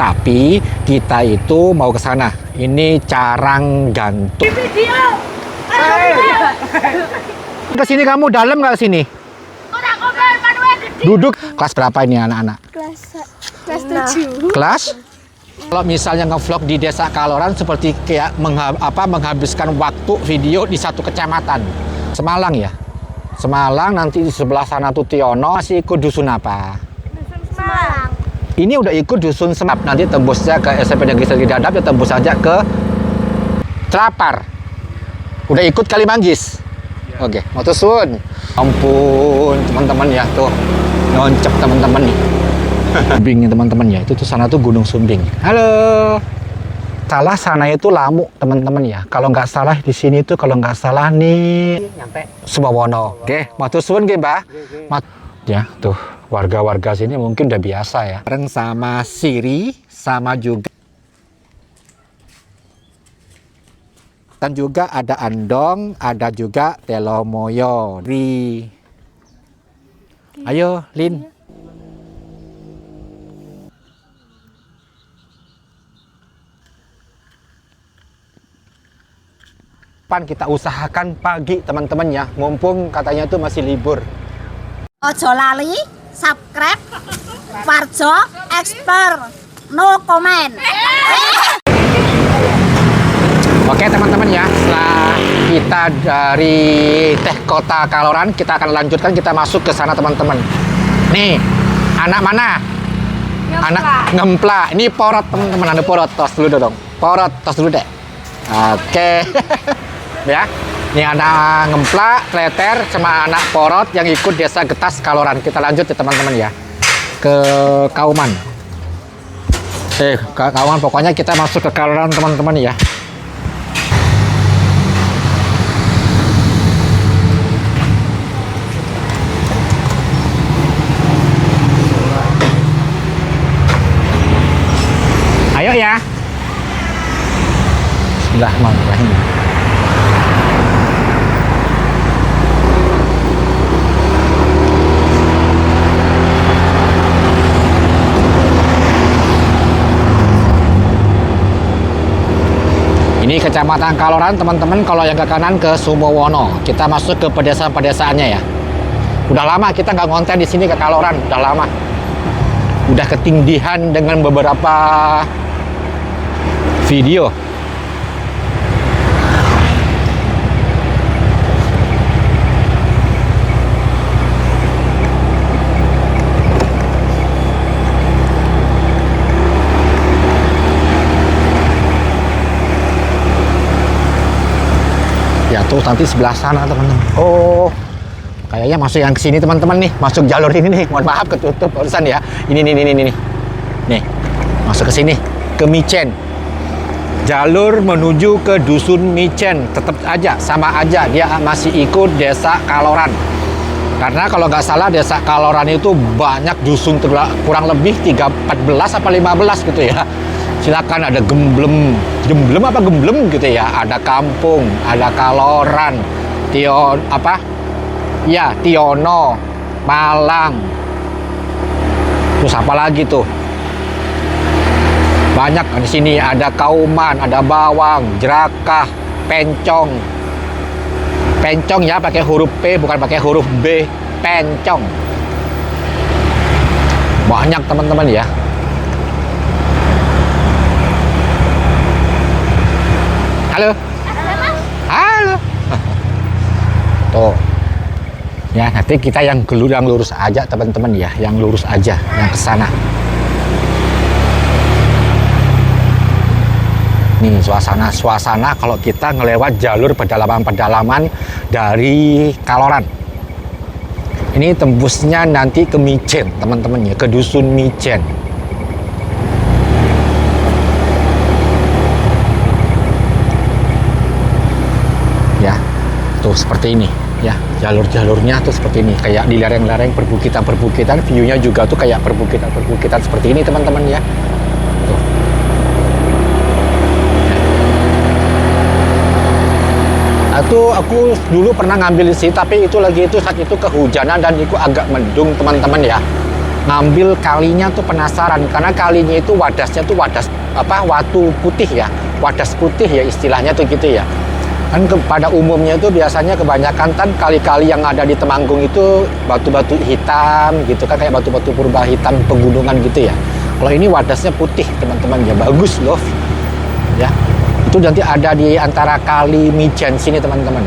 Tapi kita itu mau ke sana. Ini Carang Gantung. Ke sini kamu dalam nggak sini? Duduk. Kelas berapa ini anak-anak? Kelas 7. Kelas? Kalau misalnya ngevlog di Desa Kaloran seperti kayak menghabiskan waktu video di satu kecamatan. Semalang ya? Semalang, nanti di sebelah sana tuh Tiono. Masih ikut dusun apa? Dusun Semalang. Ini udah ikut dusun Semap. Nanti tembusnya ke SMP Negeri Seri Dadap, ya tembus saja ke Celapar. Udah ikut Kalimanggis. Oke, matur suwun. Ampun, teman-teman ya, tuh noncep teman-teman nih. Sumbing teman-teman ya, itu tuh sana tuh Gunung Sumbing. Halo. Salah sana itu Lamuk teman-teman ya. Kalau nggak salah di sini tuh kalau nggak salah nih nyampe Subawono. Oke, matur suwun nggih, Mbah. Ya, tuh warga-warga sini mungkin udah biasa ya. Bareng sama Siri, sama juga dan juga ada Andong, ada juga Telomoyo. Ayo, Lin. Kita usahakan pagi teman-teman ya, mumpung katanya tuh masih libur. Ojo lali, subscribe, Warjo, Expert, no comment. Oke teman-teman ya, setelah kita dari Teh Kota Kaloran, kita akan lanjutkan, kita masuk ke sana teman-teman. Nih, anak mana? Ngempla. Anak ngempla. Ini porot teman-teman, ada porot. Tos dulu dong. Porot, tos dulu deh. Oke. Ya, ini anak ngempla, kleter, sama anak porot yang ikut Desa Getas Kaloran. Kita lanjut ya teman-teman ya, ke Kauman. Ke Kauman, pokoknya kita masuk ke Kaloran teman-teman ya. Ayo ya. Bismillahirrahmanirrahim. Ini Kecamatan Kaloran teman-teman, kalau yang ke kanan ke Sumowono. Kita masuk ke pedesaan-pedesaannya ya. Udah lama kita nggak ngonten di sini ke Kaloran, udah lama. Udah ketindihan dengan beberapa video. Ya tuh nanti sebelah sana teman-teman. Oh, kayaknya masuk yang kesini teman-teman nih, masuk jalur ini nih. Mohon maaf ketutup barusan ya. Ini nih. Nih, masuk ke sini, ke Micen. Jalur menuju ke dusun Micen, tetap aja sama aja dia masih ikut Desa Kaloran. Karena kalau nggak salah Desa Kaloran itu banyak dusun, kurang lebih 14 apa 15 gitu ya. Silakan, ada Gemblem apa Gemblem gitu ya, ada Kampung, ada Kaloran, Tiono, Malang, terus apa lagi tuh, banyak di sini. Ada Kauman, ada Bawang, Jerakah, Pencong ya, pakai huruf P bukan pakai huruf B, Pencong. Banyak teman-teman ya. Halo. Tuh. Ya, nanti kita yang lurus aja teman-teman ya, yang lurus aja, yang ke sana. Nih suasana kalau kita ngelewat jalur pedalaman dari Kaloran. Ini tembusnya nanti ke Micen teman-teman ya, ke dusun Micen. Ya, tuh seperti ini ya, jalur-jalurnya tuh seperti ini, kayak di lereng-lereng perbukitan, view-nya juga tuh kayak perbukitan seperti ini teman-teman ya. Tuh. Aku dulu pernah ngambil di sini, tapi saat itu kehujanan dan itu agak mendung teman-teman ya. ngambil kalinya tuh penasaran, karena kalinya itu wadasnya tuh wadas apa, watu putih ya, wadas putih ya istilahnya tuh gitu ya. Kan pada umumnya itu biasanya kebanyakan kan kali-kali yang ada di Temanggung itu batu-batu hitam gitu kan, kayak batu-batu purba hitam pegunungan gitu ya. Kalau ini wadasnya putih teman-teman ya, bagus loh ya. Itu nanti ada di antara kali Mijen sini teman-teman.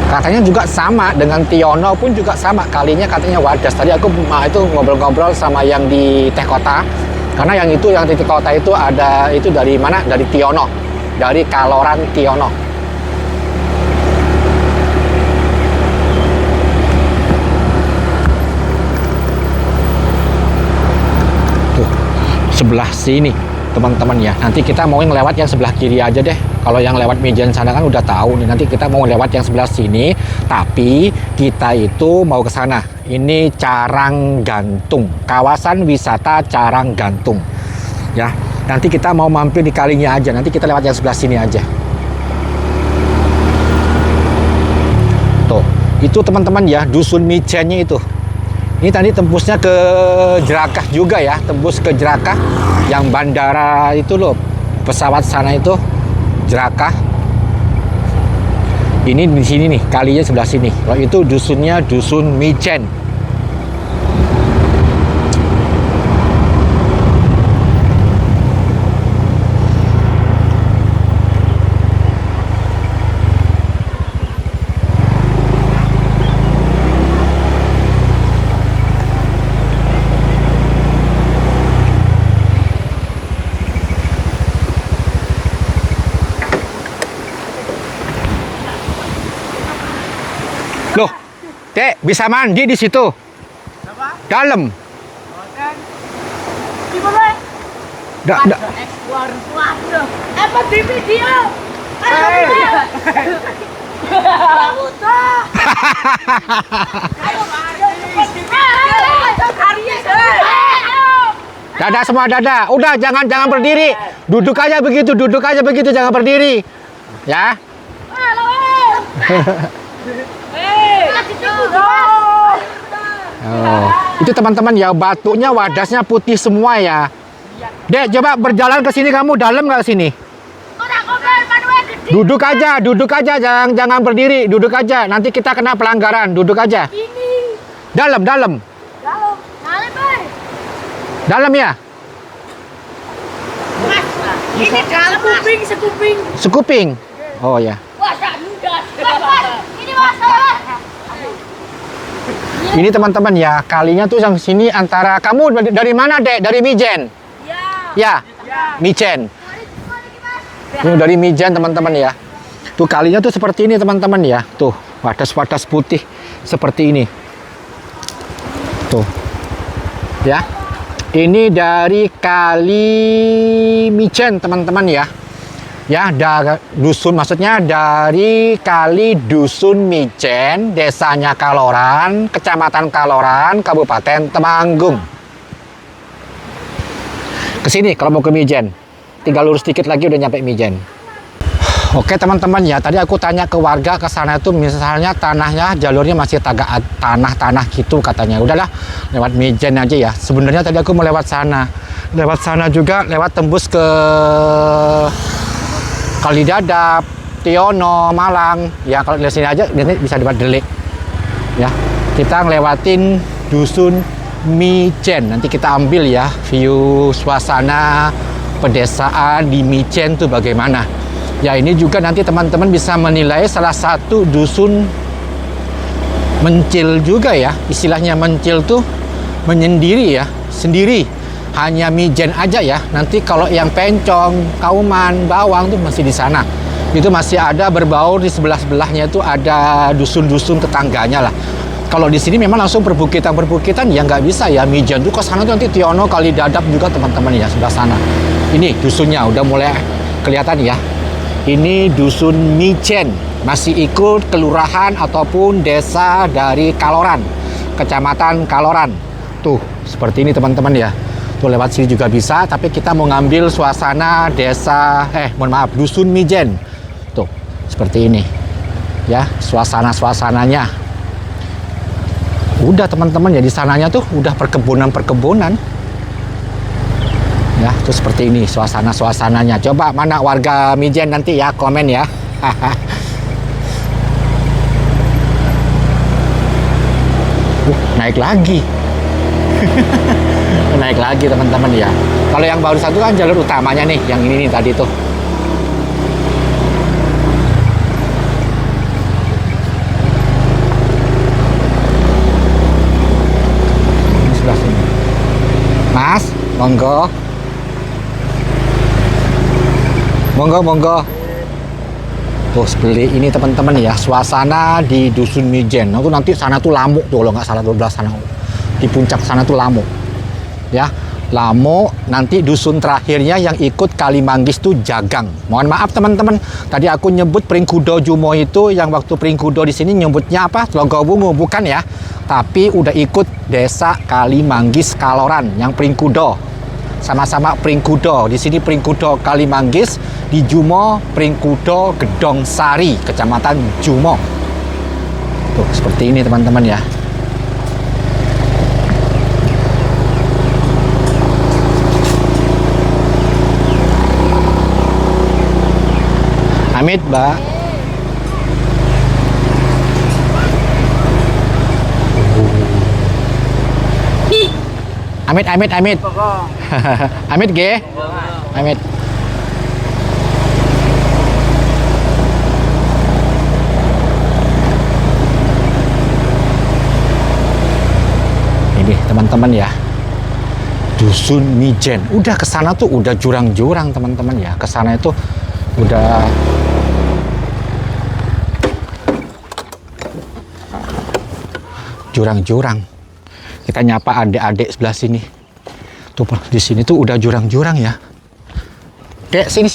Katanya juga sama dengan Tiono pun juga sama, kalinya katanya wadas. Tadi aku itu ngobrol-ngobrol sama yang di Teh Kota, karena yang itu yang di Teh Kota itu ada itu dari mana? Dari Tiono, dari Kaloran Tiono. Tuh sebelah sini teman-teman ya. Nanti kita mau yang lewat yang sebelah kiri aja deh. Kalau yang lewat Mijen sana kan udah tahu nih. Nanti kita mau lewat yang sebelah sini, tapi kita itu mau ke sana. Ini Carang Gantung, kawasan wisata Carang Gantung. Ya, nanti kita mau mampir di kalinya aja. Nanti kita lewat yang sebelah sini aja. Tuh, itu teman-teman ya, dusun Mijennya itu. Ini tadi tembusnya ke Jerakah juga ya, tembus ke Jerakah. Yang bandara itu loh, pesawat sana itu Jerakah. Ini di sini nih, kalinya sebelah sini. Kalau itu dusunnya dusun Mijen. Loh, Dek, bisa mandi di situ? Apa? Dalam. Gimana? Ekspor. Waduh. Apa di video? Dada semua dada. Udah jangan berdiri. Duduk aja begitu, jangan berdiri. Ya. Oh, itu teman-teman ya, batunya wadasnya putih semua ya. Dek, coba berjalan ke sini, kamu dalam nggak sini? Duduk aja, jangan berdiri, duduk aja. Nanti kita kena pelanggaran, duduk aja. Dalam ya. Ini dalam Sekuping. Oh ya. Ini teman-teman ya, kalinya tuh yang sini antara kamu dari mana, Dek? Dari Mijen? Ya. Mijen. Ini dari Mijen teman-teman ya. Tuh kalinya tuh seperti ini teman-teman ya. Tuh wadas-wadas putih seperti ini. Tuh. Ya. Ini dari kali Mijen teman-teman ya. Ya, dusun maksudnya dari kali dusun Mijen, desanya Kaloran, kecamatan Kaloran, Kabupaten Temanggung. Kesini kalau mau ke Mijen, tinggal lurus dikit lagi udah nyampe Mijen. Oke teman-teman ya, tadi aku tanya ke warga ke sana itu misalnya tanahnya jalurnya masih tanah-tanah gitu katanya. Udahlah, lewat Mijen aja ya. Sebenarnya tadi aku mau lewat sana juga, lewat tembus ke Kali Dadap, Tiono, Malang. Ya kalau dari sini aja nanti bisa dapat Delik. Ya, kita ngelewatin dusun Mijen. Nanti kita ambil ya view suasana pedesaan di Mijen tuh bagaimana. Ya ini juga nanti teman-teman bisa menilai salah satu dusun mencil juga ya. Istilahnya mencil tuh menyendiri ya, sendiri. Hanya Mijen aja ya. Nanti kalau yang Pencong, Kauman, Bawang tuh masih di sana. Itu masih ada berbaur di sebelah-sebelahnya itu ada dusun-dusun tetangganya lah. Kalau di sini memang langsung perbukitan ya nggak bisa ya. Mijen tuh ke sana tuh nanti Tiono, Kali Dadap juga teman-teman ya sebelah sana. Ini dusunnya udah mulai kelihatan ya. Ini dusun Mijen, masih ikut kelurahan ataupun desa dari Kaloran, kecamatan Kaloran. Tuh seperti ini teman-teman ya. Tuh lewat sini juga bisa, tapi kita mau ngambil suasana desa, dusun Mijen. Tuh, seperti ini. Ya, suasananya. udah teman-teman ya, di sananya tuh udah perkebunan. Ya, tuh seperti ini suasananya. Coba mana warga Mijen nanti ya, komen ya. Naik lagi. Naik lagi teman-teman ya. Kalau yang baru satu kan jalur utamanya nih, yang ini nih tadi tuh. Ini sebelah sini. Mas, monggo. Monggo. Tuh beli ini teman-teman ya, suasana di Dusun Mijen. Nah, tuh nanti sana tuh Lamuk tuh kalau nggak salah, 12 sana. Di puncak sana tuh Lamuk. Ya, Lamuk, nanti dusun terakhirnya yang ikut Kalimanggis tuh Jagang. Mohon maaf teman-teman, tadi aku nyebut Pringkudo Jumo itu, yang waktu Pringkudo di sini nyebutnya apa? Logowungu, bukan ya. Tapi udah ikut desa Kalimanggis Kaloran yang Pringkudo. Sama-sama Pringkudo. Di sini Pringkudo Kalimanggis, di Jumo Pringkudo Gedong Sari, Kecamatan Jumo. Tuh, seperti ini teman-teman ya. Amit, Mbak. Amit. Amit ge. Amit. Ini teman-teman ya. Dusun Mijen. Udah ke sana tuh udah jurang-jurang teman-teman ya. Ke sana itu udah jurang-jurang. Kita nyapa adik-adik sebelah sini. Tuh di sini tuh udah jurang-jurang ya. Dek, sini.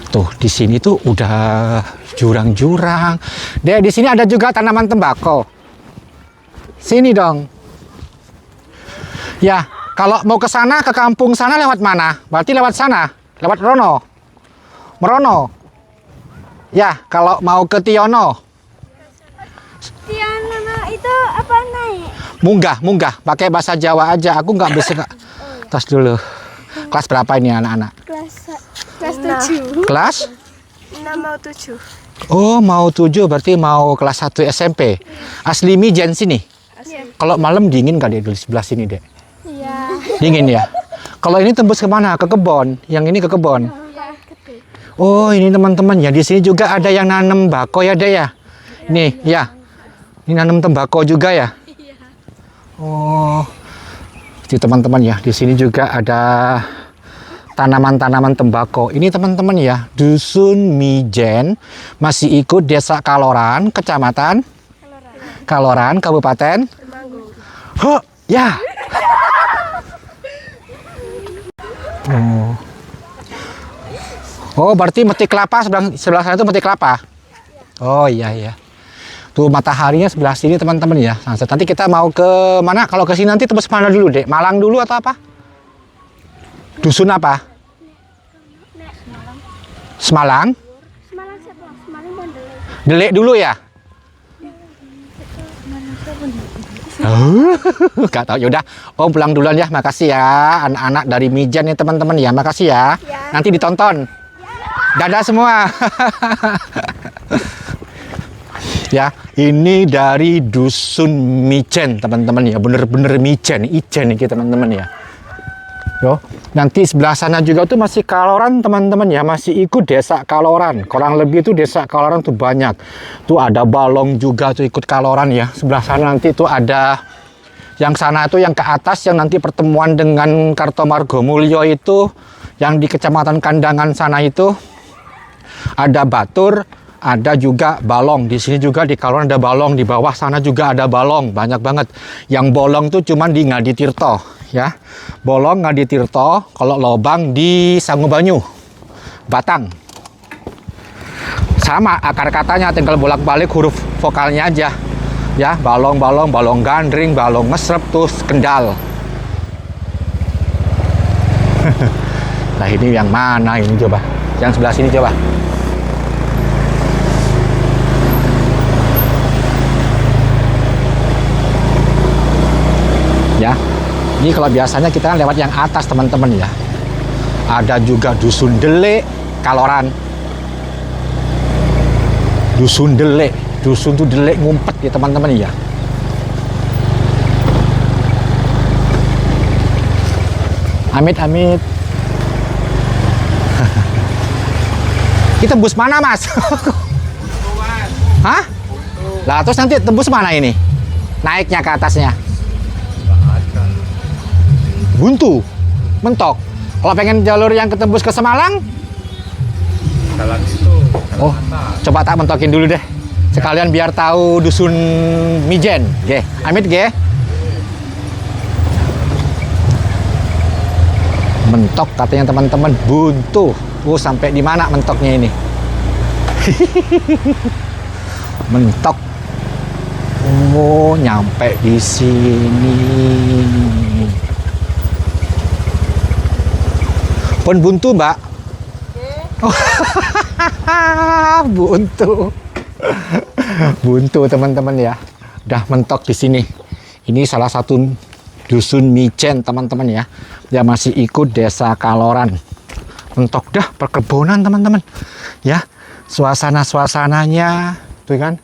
Tuh di sini tuh udah jurang-jurang. Dek, di sini ada juga tanaman tembakau. Sini dong. Ya, kalau mau ke sana, ke kampung sana lewat mana? Berarti lewat sana, lewat Merono. Ya, kalau mau ke Tiono. Tiono itu apa naik? Munggah. Pakai bahasa Jawa aja. Aku nggak bisa. Tas dulu. Kelas berapa ini anak-anak? Kelas 7. Kelas? 6 mau 7. Oh, mau 7 berarti mau kelas 1 SMP. Asli Mijen sini. Kalau malam dingin kali di sebelah sini, Dek. Iya. Dingin ya. Kalau ini tembus ke mana? Ke kebon. Yang ini ke kebon. Oh, ini teman-teman ya. Di sini juga ada yang nanam bako ya, Dek ya. Nih, ya. Ini nanam tembakau juga ya. Oh. Itu teman-teman ya. Di sini juga ada tanaman-tanaman tembakau. Ini teman-teman ya, Dusun Mijen masih ikut Desa Kaloran, Kecamatan Kaloran, Kabupaten Huh, ya. Oh, berarti metik kelapa sebelah sana itu metik kelapa. Oh iya. Tuh mataharinya sebelah sini teman-teman ya. Nanti kita mau ke mana? Kalau ke sini nanti tebus mana dulu, Dek? Malang dulu atau apa? Dusun apa? Semalang? Semalang Delik dulu ya? Gak tau, yaudah. Om pulang duluan ya, makasih ya. Anak-anak dari Mijen ya teman-teman ya, makasih ya. Nanti ditonton. Dadah semua. Ya, ini dari Dusun Mijen teman-teman ya, bener-bener Mijen, Ijen nih teman-teman ya. Yo, nanti sebelah sana juga tuh masih Kaloran teman-teman ya, masih ikut Desa Kaloran. Kurang lebih tuh Desa Kaloran tuh banyak. Tuh ada Balong juga tuh ikut Kaloran ya. Sebelah sana nanti tuh ada yang sana tuh yang ke atas yang nanti pertemuan dengan Kartomargomulyo itu, yang di Kecamatan Kandangan sana itu ada Batur, ada juga Balong. Di sini juga di Kaloran ada Balong, di bawah sana juga ada Balong, banyak banget. Yang bolong tuh cuman di Ngaditirto. Ya, Bolong Ngaditirto, kalau Lobang di Sangubanyu, Batang. Sama akar katanya, tinggal bolak-balik huruf vokalnya aja. Ya, Balong, Balong Gandring, Balong Ngesrep, terus Kendal. Nah ini yang mana ini coba? Yang sebelah sini coba. Ini kalau biasanya kita kan lewat yang atas teman-teman ya. Ada juga Dusun Delek, Kaloran. Dusun Delek, dusun tuh Delek ngumpet ya teman-teman ya. Amit. Kita tembus mana mas? Hah? Lah terus nanti tembus mana ini? Naiknya ke atasnya? Buntu, mentok. Kalau pengen jalur yang ketembus ke Semalang? Jalan itu. Oh, coba tak mentokin dulu deh. Sekalian biar tahu dusun Mijen. Ge, Amit ge. Mentok katanya teman-teman, buntu. Oh, sampai di mana mentoknya ini? Mentok. Oh, nyampe di sini. Pun buntu, Mbak. Oh, buntu. Buntu teman-teman ya. Udah mentok di sini. Ini salah satu dusun Mijen teman-teman ya. Dia masih ikut desa Kaloran. Mentok dah perkebunan teman-teman. Ya, suasana-suasananya tuh kan.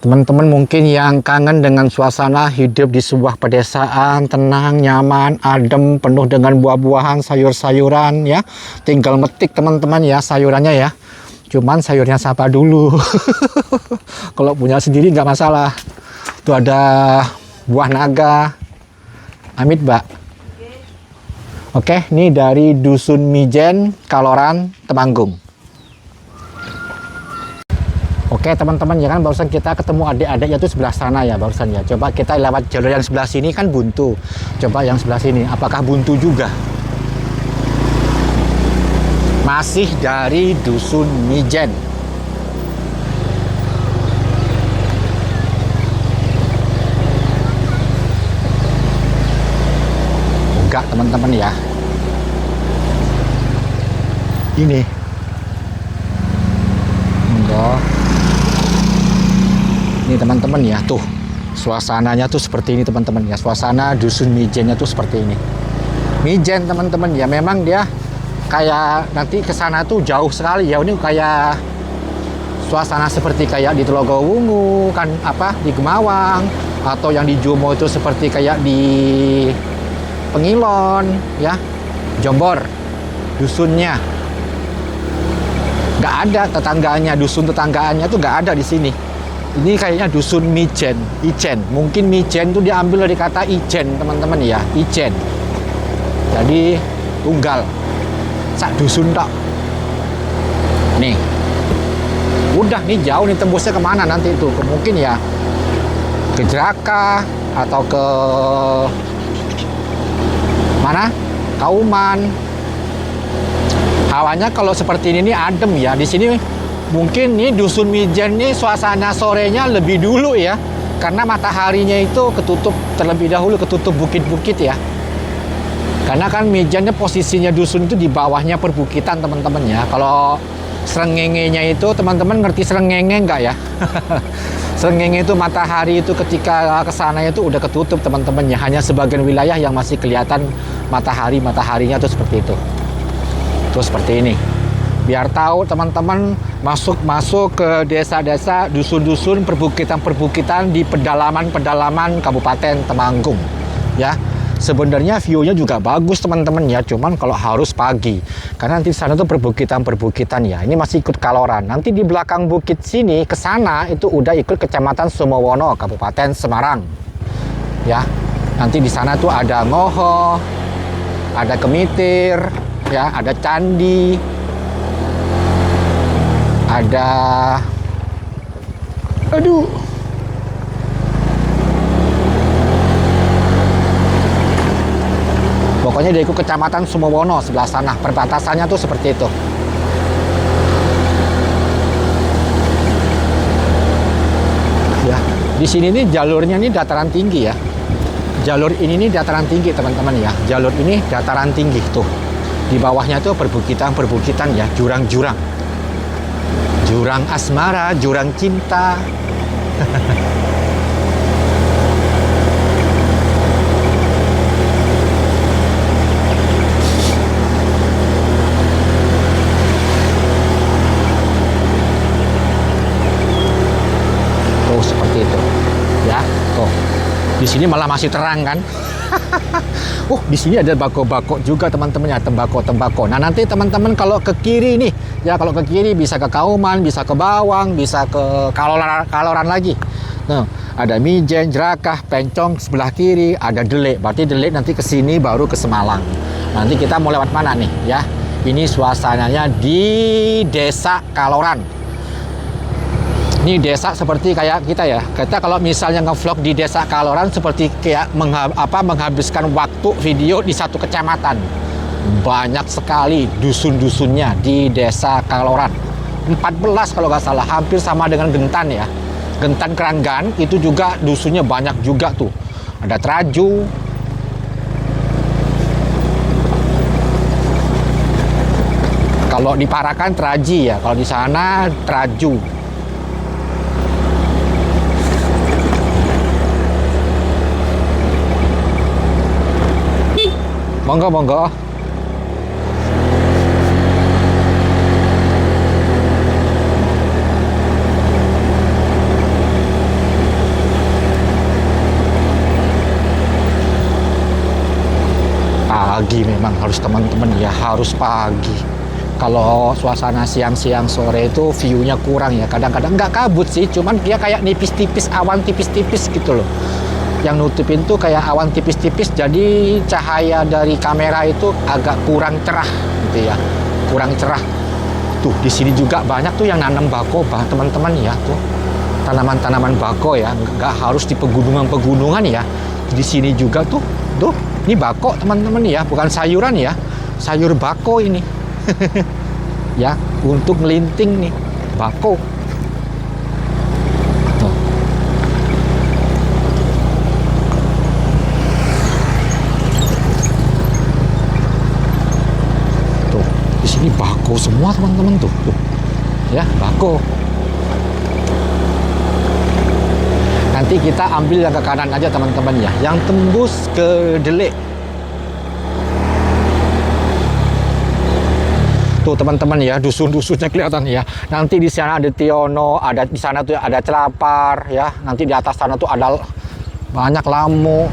Teman-teman mungkin yang kangen dengan suasana hidup di sebuah pedesaan, tenang, nyaman, adem, penuh dengan buah-buahan, sayur-sayuran ya. Tinggal metik teman-teman ya sayurannya ya. Cuman sayurnya sapa dulu. Kalau punya sendiri nggak masalah. Tuh ada buah naga. Amit, Mbak. Oke, ini dari Dusun Mijen, Kaloran, Temanggung. Oke teman-teman ya kan barusan kita ketemu adik-adiknya tuh sebelah sana ya barusan ya. Coba kita lewat jalur yang sebelah sini kan buntu. Coba yang sebelah sini apakah buntu juga? Masih dari Dusun Mijen. Enggak teman-teman ya. Ini. Enggak. Ini teman-teman ya, tuh suasananya tuh seperti ini teman-teman ya. Suasana dusun Mijennya tuh seperti ini. Mijen teman-teman ya, memang dia kayak nanti ke sana tuh jauh sekali ya. Ini kayak suasana seperti kayak di Telogowungu kan, apa di Gemawang, atau yang di Jumo itu seperti kayak di Pengilon ya, Jombor dusunnya. Nggak ada tetangganya, dusun tetanggaannya tuh nggak ada di sini. Ini kayaknya dusun Mijen, Ijen. Mungkin Mijen itu diambil dari kata Ijen, teman-teman ya, Ijen. Jadi tunggal, sak dusun tak. Nih, udah nih jauh nih tembusnya kemana nanti itu? Mungkin ya ke Jeraka atau ke mana? Kauman. Hawanya kalau seperti ini nih adem ya. Di sini mungkin nih dusun Mijen nih suasana sorenya lebih dulu ya. Karena mataharinya itu ketutup terlebih dahulu, ketutup bukit-bukit ya. Karena kan Mijennya posisinya dusun itu di bawahnya perbukitan teman-teman ya. Kalau Srengenge-nya itu teman-teman ngerti Srengenge enggak ya? Srengenge itu matahari itu ketika kesana itu udah ketutup teman-teman ya. Hanya sebagian wilayah yang masih kelihatan mataharinya tuh seperti itu. Tuh seperti ini. Biar tahu teman-teman masuk ke desa-desa, dusun-dusun, perbukitan-perbukitan di pedalaman-pedalaman Kabupaten Temanggung ya. Sebenarnya view-nya juga bagus teman-teman ya, cuman kalau harus pagi karena nanti sana tuh perbukitan-perbukitan ya. Ini masih ikut Kaloran. Nanti di belakang bukit sini ke sana itu udah ikut Kecamatan Sumowono, Kabupaten Semarang ya. Nanti di sana tuh ada Ngoho, ada Kemitir ya, ada Candi, ada pokoknya dia ikut Kecamatan Sumowono sebelah sana. Perbatasannya tuh seperti itu. Ya, di sini nih jalurnya nih dataran tinggi ya. Jalur ini nih dataran tinggi teman-teman ya. Jalur ini dataran tinggi tuh. Di bawahnya tuh perbukitan-perbukitan ya, jurang-jurang. Jurang asmara, jurang cinta. sini malah masih terang kan. Oh, di sini ada bako-bako juga teman-teman ya, tembakau. Nah, nanti teman-teman kalau ke kiri nih, ya kalau ke kiri bisa ke Kauman, bisa ke Bawang, bisa ke Kaloran lagi. Nah, ada Mijen, Jerakah, Pencong sebelah kiri, ada Delik. Berarti Delik nanti ke sini baru ke Semalang. Nanti kita mau lewat mana nih ya? Ini suasananya di Desa Kaloran. Ini desa seperti kayak kita ya. Kita kalau misalnya ngevlog di Desa Kaloran seperti kayak menghabiskan waktu video di satu kecamatan. Banyak sekali dusun-dusunnya di Desa Kaloran. 14 kalau nggak salah, hampir sama dengan Gentan ya. Gentan Keranggan itu juga dusunnya banyak juga tuh. Ada Traju. Kalau di Parakan Traji ya, kalau di sana Traju. Monggo. Pagi memang harus teman-teman ya, harus pagi. Kalau suasana siang-siang sore itu view-nya kurang ya. Kadang-kadang nggak kabut sih, cuman dia kayak nipis-tipis, awan tipis-tipis gitu loh. Yang nutupin tuh kayak awan tipis-tipis, jadi cahaya dari kamera itu agak kurang cerah gitu ya, kurang cerah. Tuh di sini juga banyak tuh yang nanam bako teman-teman ya, tuh tanaman-tanaman bako ya, nggak harus di pegunungan ya. Di sini juga tuh ini bako teman-teman ya, bukan sayuran ya, sayur bako ini. Ya, untuk melinting nih bako. Ini bako semua teman-teman tuh ya, bako. Nanti kita ambil yang ke kanan aja teman-teman ya, yang tembus ke Delik. Tuh teman-teman ya, dusun-dusunnya kelihatan ya. Nanti di sana ada Tiono, ada di sana tuh ada Celapar ya. Nanti di atas sana tuh ada banyak Lamu.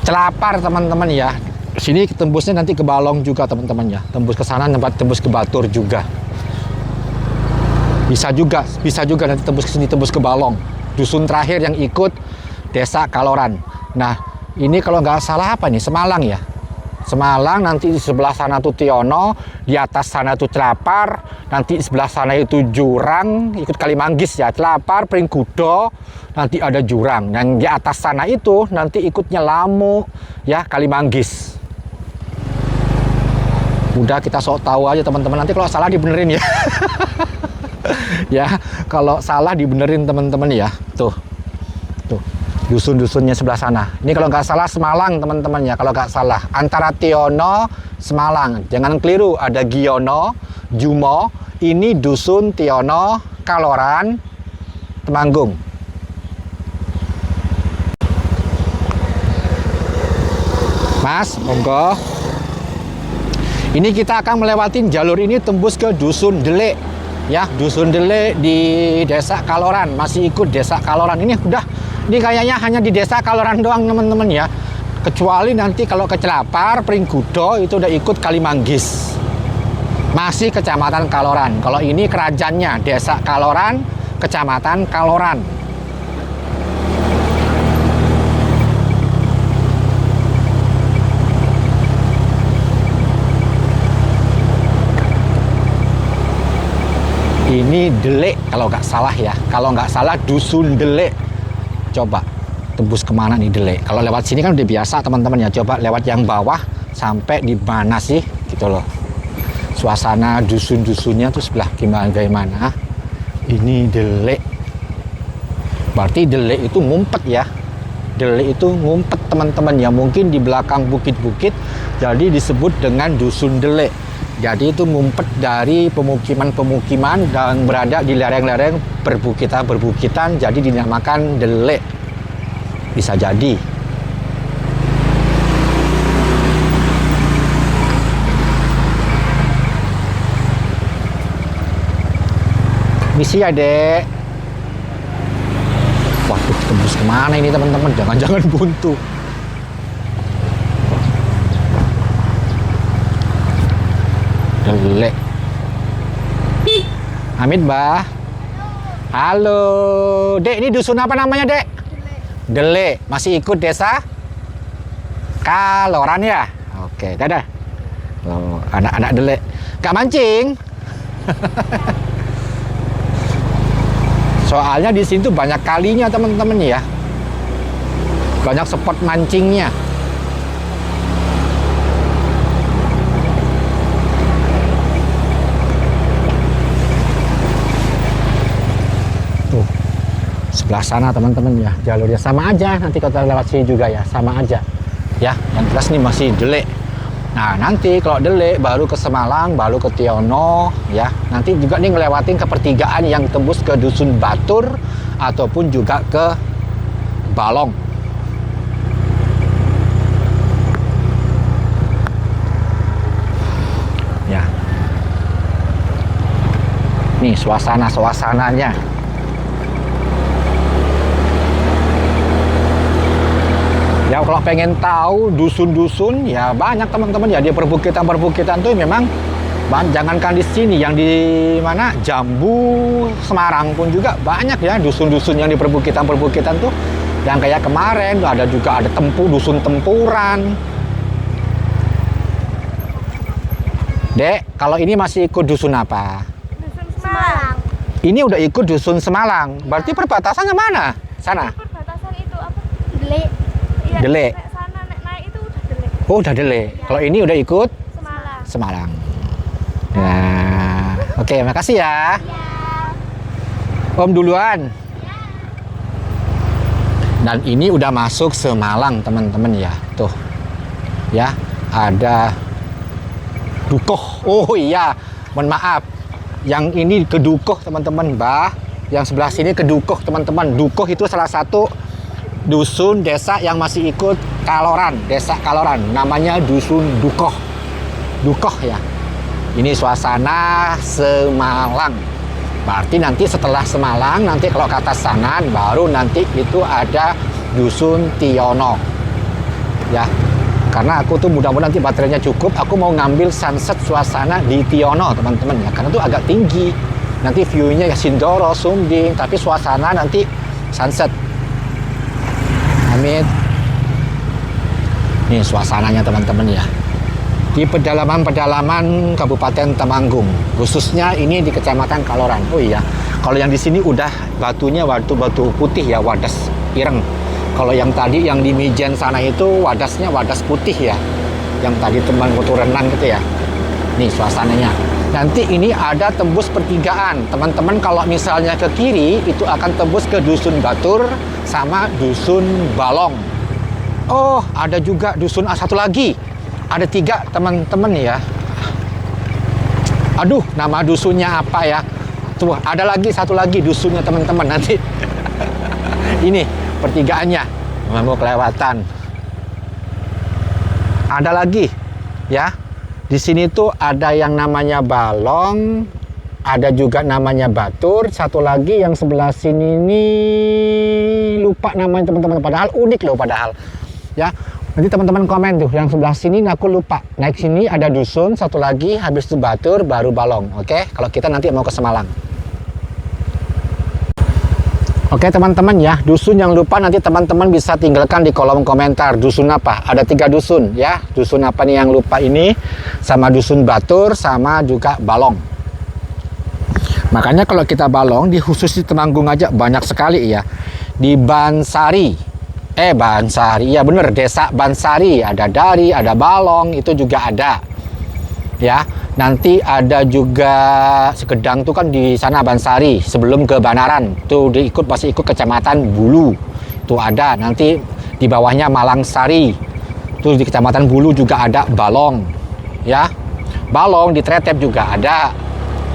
Celapar teman-teman ya. Sini tembusnya nanti ke Balong juga teman-teman ya. Tembus ke sana, tembus ke Batur juga. Bisa juga nanti tembus ke sini, tembus ke Balong. Dusun terakhir yang ikut Desa Kaloran. Nah, ini kalau nggak salah apa nih? Semalang ya. Semalang, nanti di sebelah sana tuh Tiono, di atas sana tuh Celapar, nanti di sebelah sana itu Jurang, ikut Kalimanggis ya, Celapar, Pringkudo, nanti ada Jurang. Dan di atas sana itu nanti ikutnya Lamu ya, Kalimanggis. Udah kita sok tahu aja teman-teman, nanti kalau salah dibenerin ya. Ya, kalau salah dibenerin teman-teman ya. Tuh dusun-dusunnya sebelah sana. Ini kalau nggak salah Semalang teman-teman ya, kalau nggak salah antara Tiono Semalang. Jangan keliru, ada Giono, Jumo. Ini dusun Tiono Kaloran Temanggung. Mas, monggo. Ini kita akan melewati jalur ini tembus ke Dusun Delik. Ya, Dusun Delik di Desa Kaloran, masih ikut Desa Kaloran. Ini kayaknya hanya di Desa Kaloran doang teman-teman ya. Kecuali nanti kalau ke Celapar, Pringkudo itu udah ikut Kalimanggis. Masih Kecamatan Kaloran. Kalau ini kerajaannya Desa Kaloran, Kecamatan Kaloran. Ini Delik kalau nggak salah ya. Kalau nggak salah Dusun Delik. Coba tembus kemana nih Delik? Kalau lewat sini kan udah biasa teman-teman ya. Coba lewat yang bawah sampai di mana sih gitu loh. Suasana dusun-dusunnya tuh sebelah gimana? Ini Delik. Berarti Delik itu ngumpet ya. Delik itu ngumpet teman-teman ya. Mungkin di belakang bukit-bukit jadi disebut dengan Dusun Delik. Jadi itu ngumpet dari pemukiman-pemukiman dan berada di lereng-lereng perbukitan-perbukitan, jadi dinamakan Delik. Bisa jadi. Misi ya, Dek. tembus kemana ini teman-teman? Jangan-jangan buntu. Delek. Hamid, Bah. Halo, Dek, ini dusun apa namanya, Dek? Delek. Masih ikut desa Kaloran ya? Oke, dadah. Oh, anak-anak Delek. Gak mancing? Soalnya di sini tuh banyak kalinya teman-teman ya. Banyak spot mancingnya. Tuh, sebelah sana teman-teman ya, jalurnya sama aja. Nanti kalau lewat sini juga ya, sama aja. Ya, yang jelas nih masih Delek. Nah, nanti kalau Delek baru ke Semalang, baru ke Tiono ya. Nanti juga nih ngelewatin ke pertigaan yang tembus ke Dusun Batur ataupun juga ke Balong. Ya. Nih suasananya. Ya kalau pengen tahu dusun-dusun ya banyak teman-teman ya, di perbukitan tuh memang jangankan di sini, yang di mana Jambu, Semarang pun juga banyak ya dusun-dusun yang di perbukitan tuh, yang kayak kemarin ada juga ada dusun Tempuran. Dek, kalau ini masih ikut dusun apa? Dusun Semalang. Ini udah ikut dusun Semalang, berarti perbatasannya mana? Sana? Perbatasan itu apa? Delek. Iya, Delek. nek sana naik itu udah Delek. Oh, udah Delek. Kalau ini udah ikut Semalang. Semalang. Nah, oke, makasih ya. Om duluan. Dan ini udah masuk Semalang, teman-teman ya. Tuh. Ya, ada Dukuh. Oh iya, mohon maaf. Yang ini ke Dukuh, teman-teman, Bah. Yang sebelah sini ke Dukuh, teman-teman. Dukuh itu salah satu dusun desa yang masih ikut Kaloran, desa Kaloran. Namanya Dusun Dukuh. Dukuh ya. Ini suasana Semalang. Berarti nanti setelah Semalang, nanti kalau ke atas sana, baru nanti itu ada Dusun Tiono. Ya, karena aku tuh mudah-mudahan nanti baterainya cukup, aku mau ngambil sunset suasana di Tiono, teman-teman ya. Karena itu agak tinggi. Nanti view-nya ya Sindoro, Sumbing, tapi suasana nanti sunset. Amin. Nih suasananya teman-teman ya. Di pedalaman Kabupaten Temanggung, khususnya ini di Kecamatan Kaloran. Oh iya, kalau yang di sini udah batunya batu putih ya, wadas ireng. Kalau yang tadi yang di Mijen sana itu wadasnya wadas putih ya. Yang tadi teman foto renang gitu ya. Nih suasananya. Nanti ini ada tembus pertigaan. Teman-teman kalau misalnya ke kiri itu akan tembus ke Dusun Batur sama Dusun Balong. Oh, ada juga dusun satu lagi. Ada 3 teman-teman ya. Aduh, nama dusunnya apa ya? Tuh, ada lagi satu lagi dusunnya teman-teman nanti. Ini pertigaannya. Mau kelewatan. Ada lagi ya. Di sini tuh ada yang namanya Balong, ada juga namanya Batur, satu lagi yang sebelah sini ini lupa namanya teman-teman. Padahal unik loh padahal. Ya. Nanti teman-teman komen tuh, yang sebelah sini aku lupa. Naik sini ada dusun, satu lagi, habis itu Batur, baru Balong. Oke, kalau kita nanti mau ke Semalang. Oke teman-teman ya, dusun yang lupa nanti teman-teman bisa tinggalkan di kolom komentar. Dusun apa? Ada 3 dusun ya. Dusun apa nih yang lupa ini? Sama Dusun Batur, sama juga Balong. Makanya kalau kita Balong, di khusus di Temanggung aja banyak sekali ya. Di Bansari. Bansari, iya bener, desa Bansari, ada Dari, ada Balong, itu juga ada. Ya, nanti ada juga Sekedang tuh kan di sana Bansari, sebelum ke Banaran, tuh masih ikut Kecamatan Bulu. Tuh ada, nanti di bawahnya Malangsari. Tuh di Kecamatan Bulu juga ada Balong. Ya. Balong di Tretep juga ada.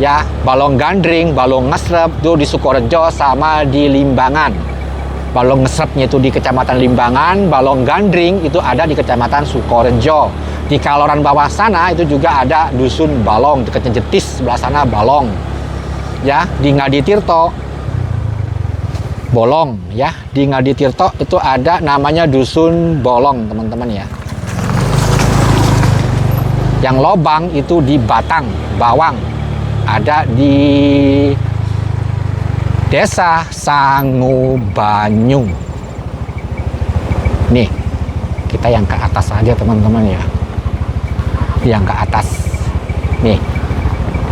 Ya, Balong Gandring, Balong Ngesrep tuh di Sukorejo sama di Limbangan. Balong Ngesrepnya itu di Kecamatan Limbangan, Balong Gandring itu ada di Kecamatan Sukorejo. Di Kaloran bawah sana itu juga ada Dusun Balong, dekatnya Jetis sebelah sana Balong. Ya, di Ngaditirto Bolong ya. Di Ngaditirto itu ada namanya Dusun Bolong, teman-teman ya. Yang Lobang itu di Batang, Bawang. Ada di Desa Sangubanyu. Nih, kita yang ke atas aja teman-teman ya. Yang ke atas. Nih.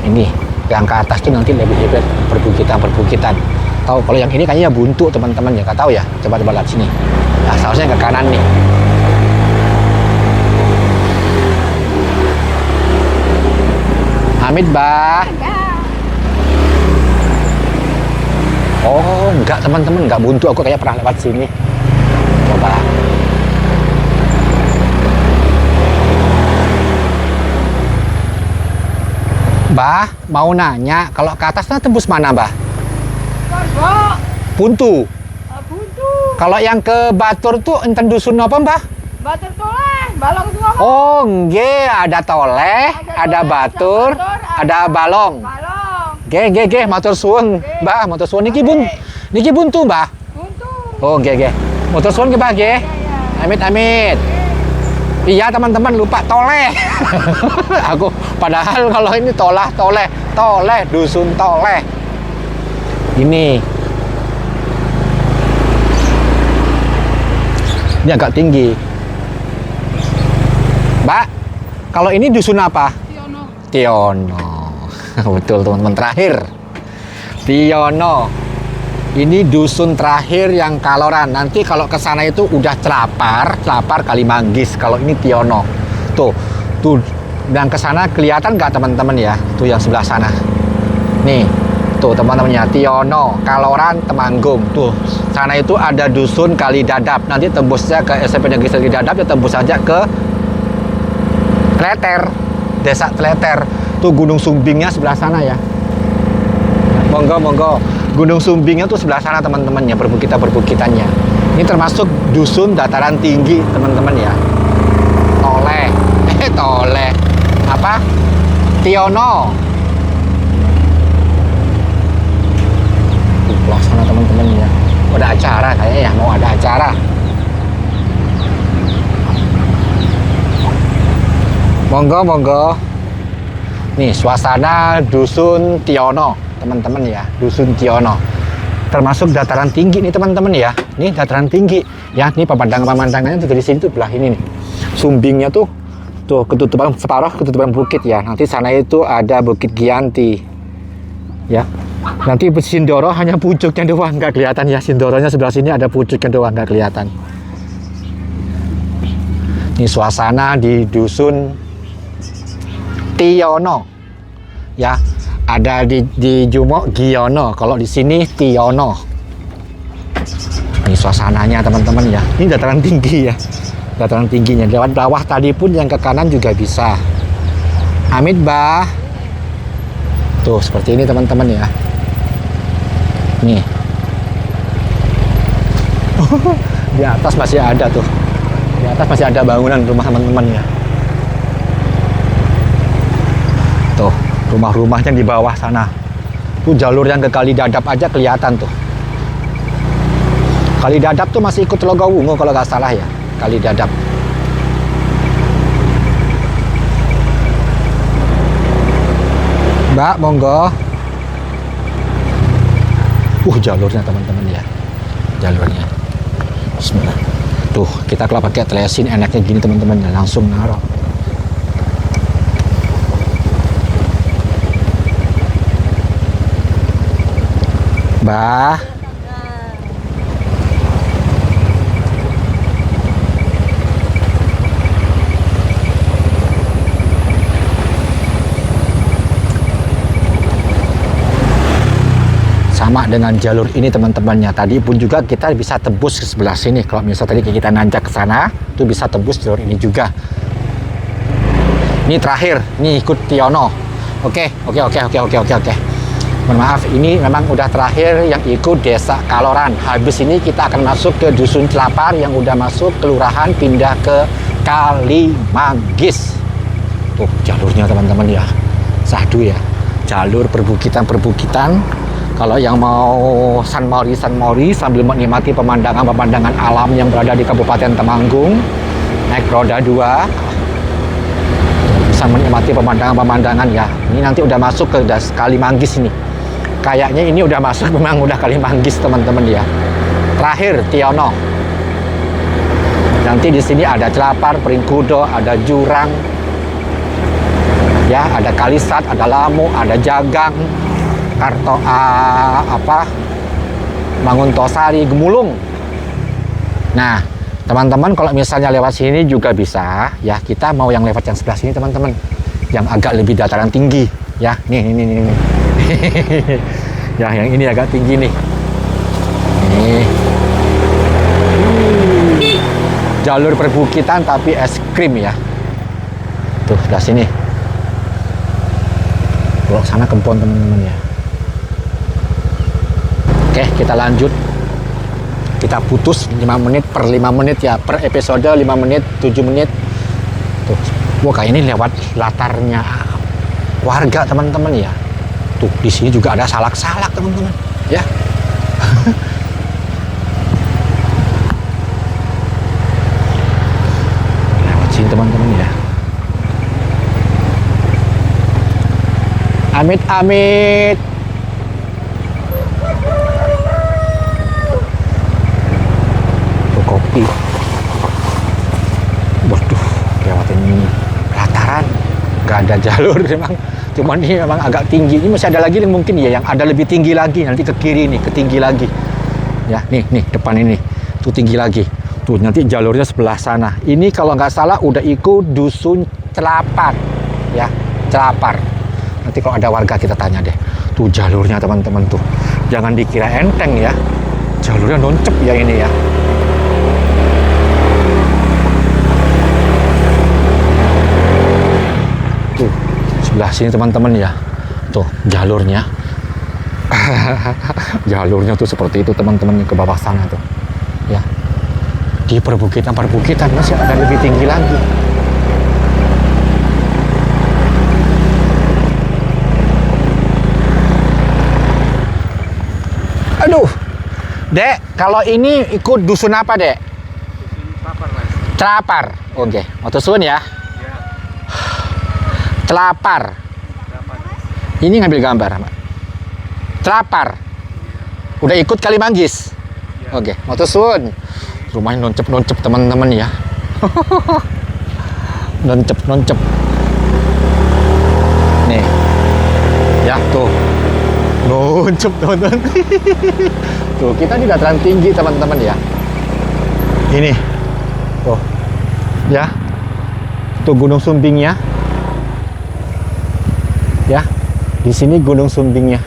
Ini yang ke atas tuh nanti lebih hebat perbukitan. Tahu kalau yang ini kayaknya buntu teman-teman ya, nggak tahu ya. Coba lihat sini. Nah, seharusnya ke kanan nih. Hamid, Bah. Oh, enggak teman-teman, enggak buntu. Aku kayak pernah lewat sini. Coba. Bah, mau nanya, kalau ke atasnya tembus mana, Bah? Korbo. Buntu. Buntu. Kalau yang ke Batur tuh enten dusun apa, Mbah? Batur toleh. Balong semua. Oh, nggih, ada toleh, ada batur, ada balong. Balong. Nggih, matur suwun, Mbah, matur suwun niki buntu, Mbah. Buntu. Oh, nggih. Matur suwun nggih, Mbah, nggih. Amit. Iya, teman-teman, lupa toleh. Aku padahal kalau ini toleh, dusun toleh. Ini agak tinggi. Mbak, kalau ini dusun apa? Tiono. Betul teman-teman, terakhir Tiono. Ini dusun terakhir yang Kaloran. Nanti kalau ke sana itu udah Celapar Kalimanggis. Kalau ini Tiono. Tuh. Dan ke sana kelihatan nggak teman-teman ya? Tuh yang sebelah sana. Nih, tuh teman-temannya Tiono, Kaloran, Temanggung. Tuh, sana itu ada dusun Kalidadap. Nanti tembusnya ke SMP Negeri Kalidadap, ya tembus saja ke Tleter, Desa Tleter. Tuh Gunung Sumbingnya sebelah sana ya. Monggo. Gunung Sumbingnya tuh sebelah sana teman-temannya, perbukitannya. Ini termasuk dusun dataran tinggi teman-teman ya. Toleh. Apa? Tiono. Sebelah sana teman-teman ya. Ada acara kayaknya ya, mau ada acara. Monggo. Nih suasana dusun Tiono, teman-teman ya, dusun Tiono. Termasuk dataran tinggi nih teman-teman ya. Nih dataran tinggi. Ya, nih pemandangannya tuh dari sini tuh belah ini nih. Sumbingnya tuh separuh ketutupan bukit ya. Nanti sana itu ada Bukit Giyanti. Ya. Nanti Sindoro hanya pucuknya doang nggak kelihatan ya. Sindoronya sebelah sini ada pucuknya doang nggak kelihatan. Ini suasana di dusun Tiono. Ya, ada di Jumo Giono, kalau di sini Tiono. Ini suasananya teman-teman ya. Ini dataran tinggi ya. Dataran tingginya. Lewat bawah tadi pun yang ke kanan juga bisa. Amit, Bah. Tuh, seperti ini teman-teman ya. Nih. Di atas masih ada tuh. Di atas masih ada bangunan rumah teman-teman ya. Tuh, rumah-rumahnya di bawah sana. Tuh jalur yang ke Kalidadap aja kelihatan tuh. Kalidadap tuh masih ikut Logowungu kalau nggak salah ya. Kalidadap. Mbak, monggo. Jalurnya teman-teman ya. Jalurnya. Bismillah. Tuh, kita kalau pakai telesin enaknya gini teman-teman ya, langsung naruh. Bah. Sama dengan jalur ini teman-temannya. Tadi pun juga kita bisa tebus ke sebelah sini. Kalau misalnya tadi kita nanjak ke sana, itu bisa tebus jalur ini juga. Ini terakhir, ini ikut Tiono. Oke. Mohon maaf, ini memang udah terakhir yang ikut Desa Kaloran. Habis ini kita akan masuk ke Dusun Celapar yang udah masuk kelurahan, pindah ke Kalimanggis. Tuh jalurnya teman-teman ya. Sahdu ya. Jalur perbukitan. Kalau yang mau San Mauri sambil menikmati pemandangan alam yang berada di Kabupaten Temanggung, naik roda 2 bisa menikmati pemandangan ya. Ini nanti udah masuk ke Kalimanggis ini. Kayaknya ini udah masuk, memang udah Kalimanggis teman-teman ya. Terakhir Tiono. Nanti di sini ada Celapar, Pringkudo, ada Jurang, ya, ada Kalisat, ada Lamu, ada Jagang, Manguntosari, Gemulung. Nah, teman-teman kalau misalnya lewat sini juga bisa, ya. Kita mau yang lewat yang sebelah sini teman-teman, yang agak lebih dataran tinggi, ya. Nih. Ya, yang ini agak tinggi nih. Nih. Jalur perbukitan tapi es krim ya. Tuh, sebelah sini. Belok sana kebun teman-teman ya. Oke, kita lanjut. Kita putus 5 menit per 5 menit ya. Per episode 5 menit, 7 menit. Tuh, wah kayak ini lewat latarnya warga teman-teman ya. Tuh, di sini juga ada salak-salak teman-teman ya. Lewat sini teman-teman ya. Amit-amit. Tuh kopi. Waduh, lewatin lataran. Gak ada jalur memang. Cuman ini memang agak tinggi. Ini masih ada lagi yang mungkin ya, yang ada lebih tinggi lagi. Nanti ke kiri nih, ketinggi lagi. Ya, nih depan ini. Tuh tinggi lagi. Tuh nanti jalurnya sebelah sana. Ini kalau nggak salah udah ikut dusun Celapar. Ya, Celapar. Nanti kalau ada warga kita tanya deh. Tuh jalurnya teman-teman tuh. Jangan dikira enteng ya. Jalurnya noncep ya ini ya. Tuh sebelah sini teman-teman ya. Tuh jalurnya. Jalurnya tuh seperti itu teman-teman, ke bawah sana tuh. Ya. Di perbukitan masih ada lebih tinggi lagi. Aduh, Dek, kalau ini ikut dusun apa, Dek? Dusun Celapar, Mas. Celapar. Oke, matur suwun ya. Ya, Celapar. Celapar. Ini ngambil gambar, Pak. Celapar. Udah ikut Kalimanggis. Ya. Oke, matur suwun. Rumahnya noncep teman-teman ya. noncep. Nih. Ya, tuh. Noncep teman-teman. Tuh, kita di dataran tinggi teman-teman ya. Ini. Tuh. Ya. Tuh Gunung Sumbingnya. Ya. Di sini Gunung Sumbingnya.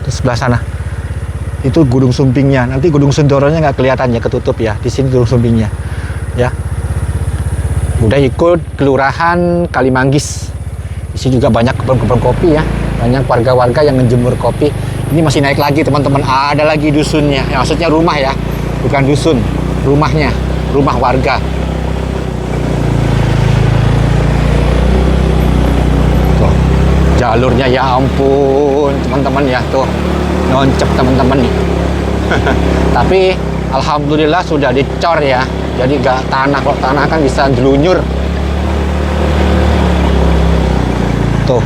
Di sebelah sana. Itu Gunung Sumbingnya. Nanti Gunung Sindoronya nggak kelihatan ya, ketutup ya. Di sini Gunung Sumbingnya. Ya. Udah ikut kelurahan Kalimanggis. Di sini juga banyak kebun-kebun kopi ya. Banyak warga-warga yang menjemur kopi. Ini masih naik lagi teman-teman. Ada lagi dusunnya. Ya, maksudnya rumah ya. Bukan dusun. Rumahnya. Rumah warga. Tuh. Jalurnya ya ampun teman-teman ya. Tuh. Noncep teman-teman nih. Tapi alhamdulillah sudah dicor ya. Jadi gak tanah. Kalau tanah kan bisa jelunyur. Tuh.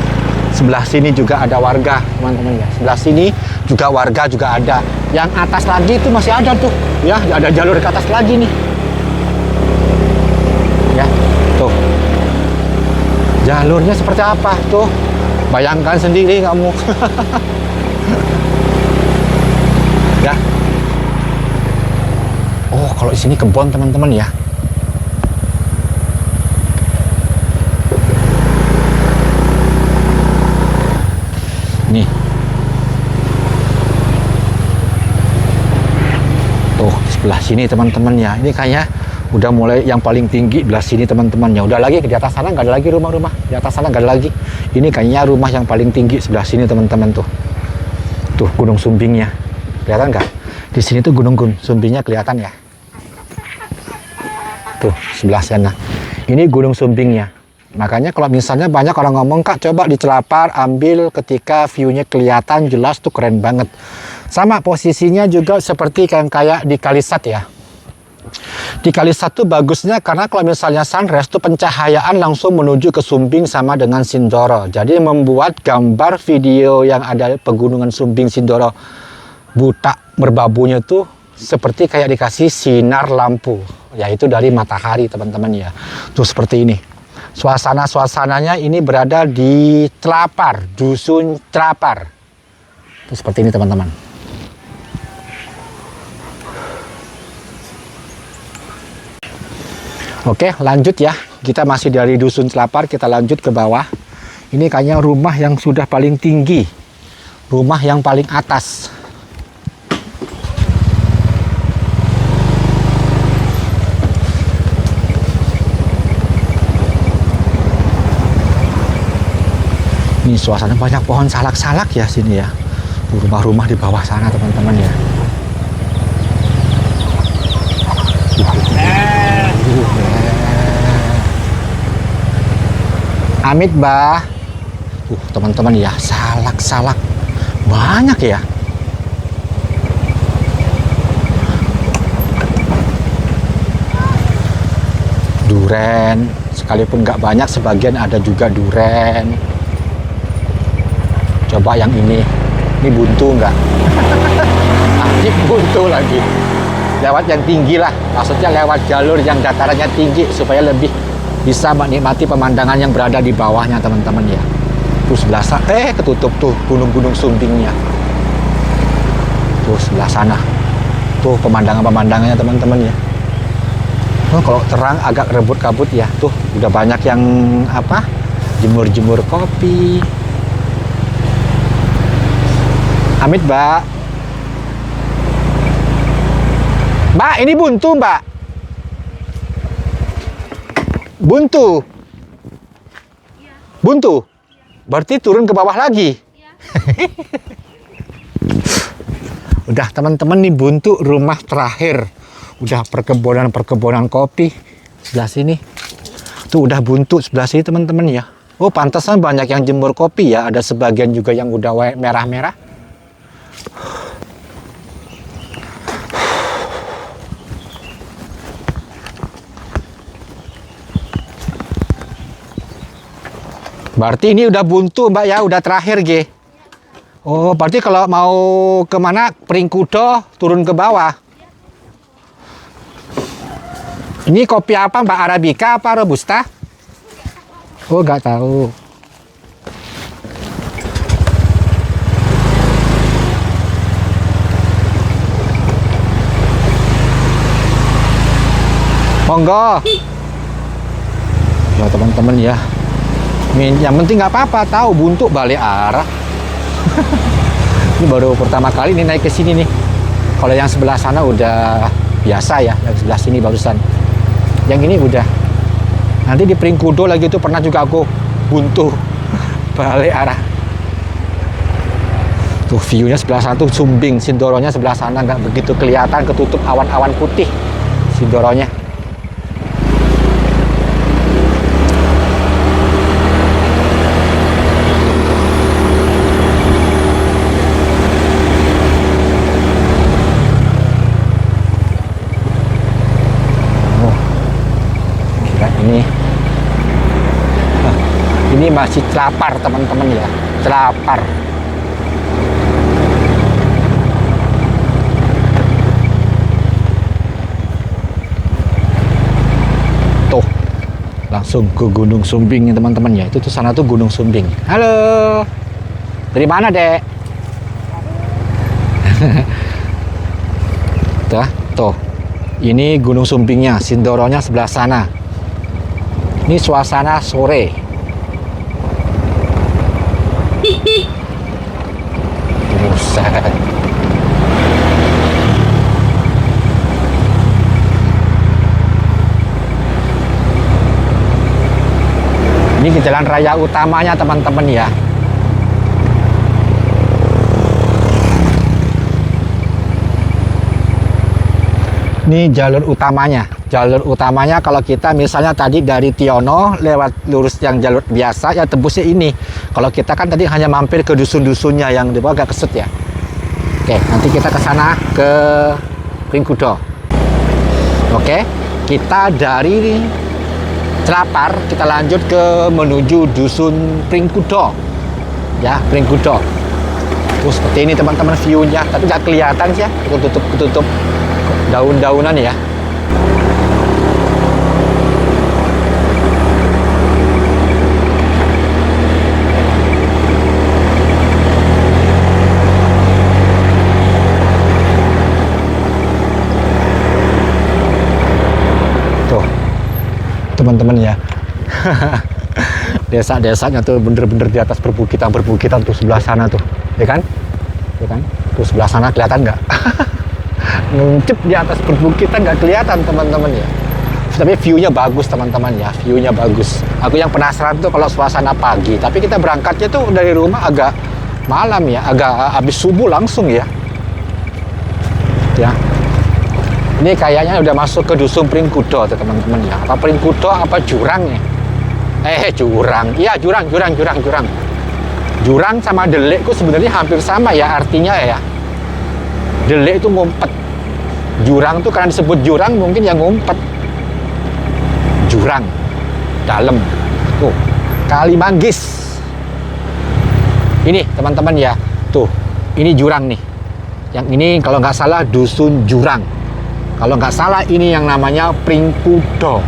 Sebelah sini juga ada warga, teman-teman ya. Sebelah sini juga warga juga ada. Yang atas lagi itu masih ada tuh. Ya, ada jalur ke atas lagi nih. Ya, tuh. Jalurnya seperti apa tuh? Bayangkan sendiri kamu. Ya. Oh, kalau di sini kebun teman-teman ya. Nih. Tuh, sebelah sini teman-teman ya. Ini kayaknya udah mulai yang paling tinggi belah sini teman-teman ya. Udah lagi di atas sana nggak ada lagi rumah-rumah. Di atas sana nggak ada lagi. Ini kayaknya rumah yang paling tinggi sebelah sini teman-teman tuh. Tuh Gunung Sumbingnya. Kelihatan nggak? Di sini tuh Gunung Sumbingnya kelihatan ya. Tuh sebelah sana. Ini Gunung Sumbingnya. Makanya kalau misalnya banyak orang ngomong, Kak coba di Celapar ambil ketika view-nya kelihatan jelas tuh keren banget. Sama posisinya juga seperti kayak di Kalisat ya. Di Kalisat tuh bagusnya karena kalau misalnya sunrise tuh pencahayaan langsung menuju ke Sumbing sama dengan Sindoro. Jadi membuat gambar video yang ada pegunungan Sumbing Sindoro buta merbabunya tuh seperti kayak dikasih sinar lampu, yaitu dari matahari teman-teman ya. Tuh seperti ini. Suasananya ini berada di Celapar, Dusun Celapar. Tuh seperti ini teman-teman. Oke, lanjut ya. Kita masih dari Dusun Celapar, kita lanjut ke bawah. Ini kayaknya rumah yang sudah paling tinggi. Rumah yang paling atas. Ini suasana banyak pohon salak-salak ya sini ya. Rumah-rumah di bawah sana teman-teman ya. Amit bah. Teman-teman ya, salak-salak banyak ya. Duren, sekalipun nggak banyak, sebagian ada juga duren. Coba yang ini buntu nggak? Ini buntu lagi. Lewat yang tinggi lah, maksudnya lewat jalur yang datarannya tinggi supaya lebih bisa menikmati pemandangan yang berada di bawahnya teman-teman ya. Tuh sebelah sana, ketutup tuh gunung-gunung Sumbingnya. Tuh sebelah sana, tuh pemandangannya teman-teman ya. Oh, kalau terang agak rebut kabut ya. Tuh udah banyak yang apa? Jemur-jemur kopi. Amit, Mbak. Mbak, ini buntu, Mbak. Buntu. Buntu. Berarti turun ke bawah lagi. Udah teman-teman, nih buntu rumah terakhir. Udah perkebunan kopi sebelah sini. Tuh udah buntu sebelah sini teman-teman ya. Oh, pantesan banyak yang jemur kopi ya. Ada sebagian juga yang udah merah-merah. Berarti ini udah buntu Mbak ya, udah terakhir G. Oh, berarti kalau mau kemana Pringkudo turun ke bawah. Ini kopi apa Mbak, Arabica apa Robusta? Oh, nggak tahu. Monggo. Ya teman-teman ya. Yang penting nggak apa-apa, tahu buntu balik arah. Ini baru pertama kali nih naik ke sini nih. Kalau yang sebelah sana udah biasa ya, yang sebelah sini barusan. Yang ini udah. Nanti di Pringkudo lagi itu pernah juga aku buntu balik arah. Tuh view-nya sebelah sana tuh Sumbing, Sindoronya sebelah sana nggak begitu kelihatan, ketutup awan-awan putih Sindoronya. Ini masih Celapar teman-teman ya, Celapar. Tuh, langsung ke Gunung Sumbing teman-teman ya. Itu tuh sana tuh Gunung Sumbing. Halo, dari mana dek? Tuh, ini Gunung Sumbingnya, Sindoronya sebelah sana. Ini suasana sore. Buset. Ini ke jalan raya utamanya teman-teman ya. Ini jalur utamanya. Jalur utamanya kalau kita misalnya tadi dari Tiono lewat lurus yang jalur biasa ya tembusnya ini. Kalau kita kan tadi hanya mampir ke dusun-dusunnya yang di bawah agak kesut ya. Oke, nanti kita ke sana ke Pringkudo. Oke, kita dari Celapar kita lanjut ke menuju dusun Pringkudo. Ya, Pringkudo. Terus seperti ini teman-teman view-nya, tapi nggak kelihatan sih ya, ketutup daun-daunan ya. Tuh, teman-teman ya. Desa-desanya tuh bener-bener di atas perbukitan tuh sebelah sana tuh, ya kan? Ya kan? Tuh sebelah sana kelihatan nggak? Nuncep di atas perbukitan nggak kelihatan teman-teman ya. Tapi view-nya bagus teman-teman ya, view-nya bagus. Aku yang penasaran tuh kalau suasana pagi, tapi kita berangkatnya tuh dari rumah agak malam ya, agak habis subuh langsung ya. Ya. Ini kayaknya udah masuk ke dusun Pringkudo teman-teman ya. Apa Pringkudo apa jurang ya? Jurang. Iya, jurang. Jurang sama delik itu sebenarnya hampir sama ya artinya ya. Delik itu ngumpet. Jurang tuh karena disebut jurang mungkin yang ngumpet. Jurang. Dalam. Tuh, Kali Manggis. Ini teman-teman ya. Tuh, ini jurang nih. Yang ini kalau nggak salah dusun Jurang. Kalau nggak salah ini yang namanya Pringkudo.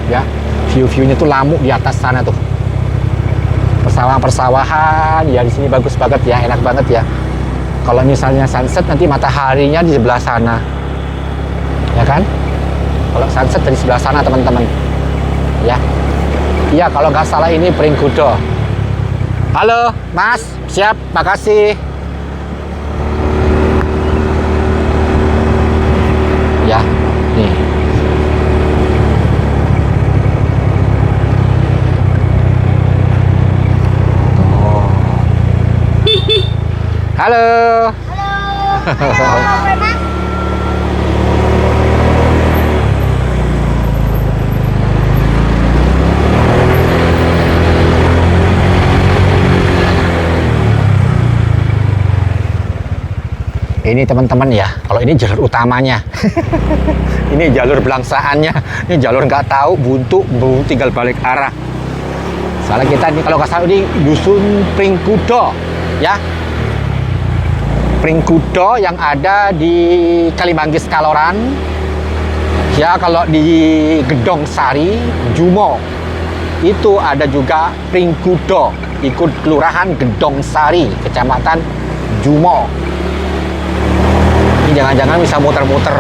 Ya. View-viewnya tuh lamuk di atas sana tuh. Persawahan ya di sini bagus banget ya, enak banget ya. Kalau misalnya sunset nanti mataharinya di sebelah sana. Ya kan? Kalau sunset dari sebelah sana teman-teman. Ya. Iya, kalau nggak salah ini Pringkudo. Halo, Mas. Siap, makasih. Ya, nih. Halo. Mau berenang? Ini teman-teman ya, kalau ini jalur utamanya. Ini jalur belangsaannya. Ini jalur nggak tahu, buntu tinggal balik arah. Soalnya kita ini kalau nggak salah ini dusun Pringkudo ya. Pringkudo yang ada di Kalimanggis Kaloran. Ya, kalau di Gedong Sari, Jumo itu ada juga Pringkudo, ikut kelurahan Gedong Sari, kecamatan Jumo. Ini jangan-jangan bisa muter-muter